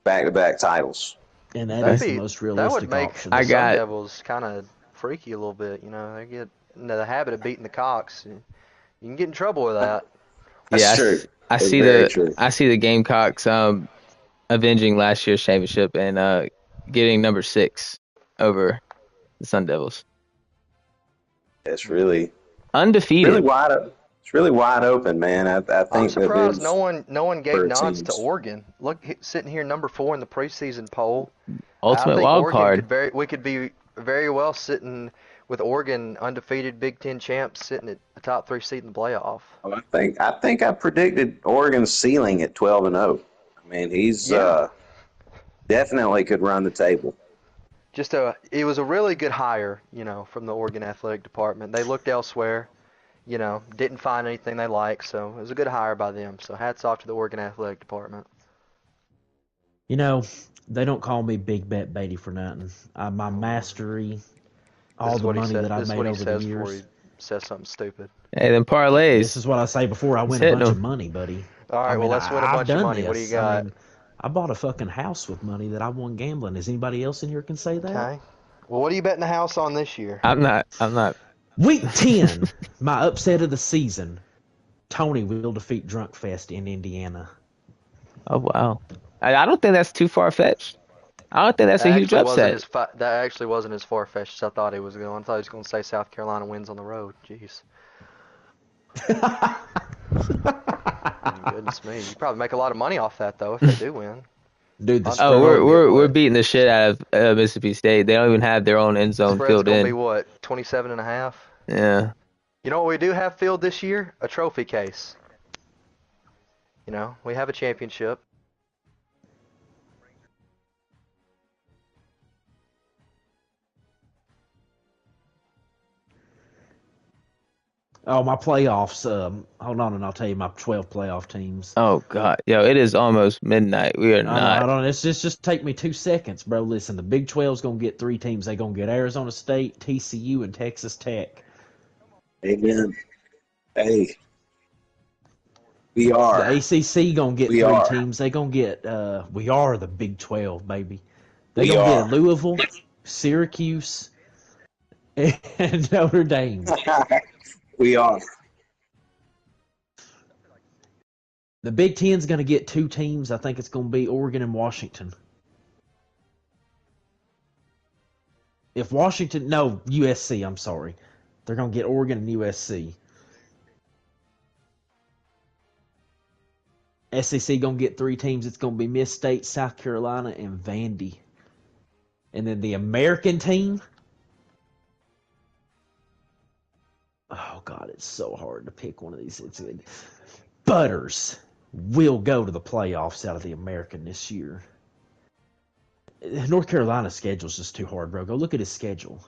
back-to-back titles. And that is the most realistic option. The Sun Devils kind of freaky a little bit. You know, they get into the habit of beating the Cox. You can get in trouble with that. That's true. I see the Gamecocks avenging last year's championship and getting number 6 over the Sun Devils. It's really undefeated. It's really wide open, man. I think I'm surprised no one gave nods to Oregon. Look, sitting here number 4 in the preseason poll. Ultimate wild card. We could be very well sitting with Oregon undefeated Big Ten champs sitting at a top 3 seed in the playoff. Well, I think I predicted Oregon's ceiling at 12-0. I mean, he's definitely could run the table. It was a really good hire, from the Oregon athletic department. They looked elsewhere, didn't find anything they liked, so it was a good hire by them. So hats off to the Oregon athletic department. They don't call me Big Bet Beatty for nothing. My mastery, all the money that I've made over the years. He says something stupid. Hey, then parlays. This is what I say before I win a bunch of money, buddy. All right, let's win a bunch of money. What do you got? I bought a fucking house with money that I won gambling. Is anybody else in here can say that? Okay. Well, what are you betting the house on this year? I'm not. Week 10, my upset of the season. Tony will defeat Drunk Fest in Indiana. Oh, wow. I don't think that's too far-fetched. I don't think that's a huge upset. That actually wasn't as far-fetched as I thought he was going. I thought he was going to say South Carolina wins on the road. Jeez. Goodness me. You probably make a lot of money off that, though, if they do win. Dude, we're beating the shit out of Mississippi State. They don't even have their own end zone filled in. It's going to be, 27.5? Yeah. You know what we do have filled this year? A trophy case. You know, we have a championship. Oh, my playoffs. Hold on, and I'll tell you my 12 playoff teams. Oh God, yo, it is almost midnight. We are I know. not. Hold on. It's just take me 2 seconds, bro. Listen, the Big 12's gonna get 3 teams. They gonna get Arizona State, TCU, and Texas Tech. Amen. Hey, we The are. ACC gonna get We three are. teams. They gonna get. We are the Big 12, baby. They We gonna get are. Louisville, Syracuse, and Notre Dame. We are. The Big Ten's gonna get 2 teams. I think it's gonna be Oregon and Washington. If Washington, no, USC. I'm sorry, they're gonna get Oregon and USC. SEC gonna get 3 teams. It's gonna be Miss State, South Carolina, and Vandy. And then the American team. Oh God, it's so hard to pick one of these. It's Butters will go to the playoffs out of the American this year. North Carolina's schedule's just too hard, bro. Go look at his schedule.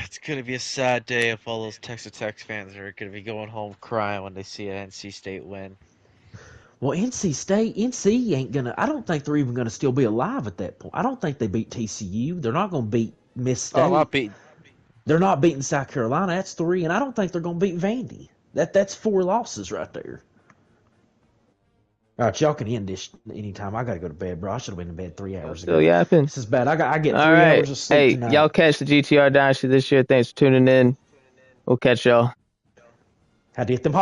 It's gonna be a sad day if all those Texas Tech fans are gonna be going home crying when they see an NC State win. Well, NC ain't gonna. I don't think they're even gonna still be alive at that point. I don't think they beat TCU. They're not gonna beat Miss Oh, I'm State. not beating. They're not beating South Carolina. That's 3, and I don't think they're gonna beat Vandy. That's 4 losses right there. All right, y'all can end this anytime. I gotta go to bed, bro. I should have been in bed 3 hours Still ago. yapping. This is bad. I get All 3 hours right. of sleep Hey, tonight. y'all catch the GTR Dynasty this year. Thanks for tuning in. We'll catch y'all. Had to get them hot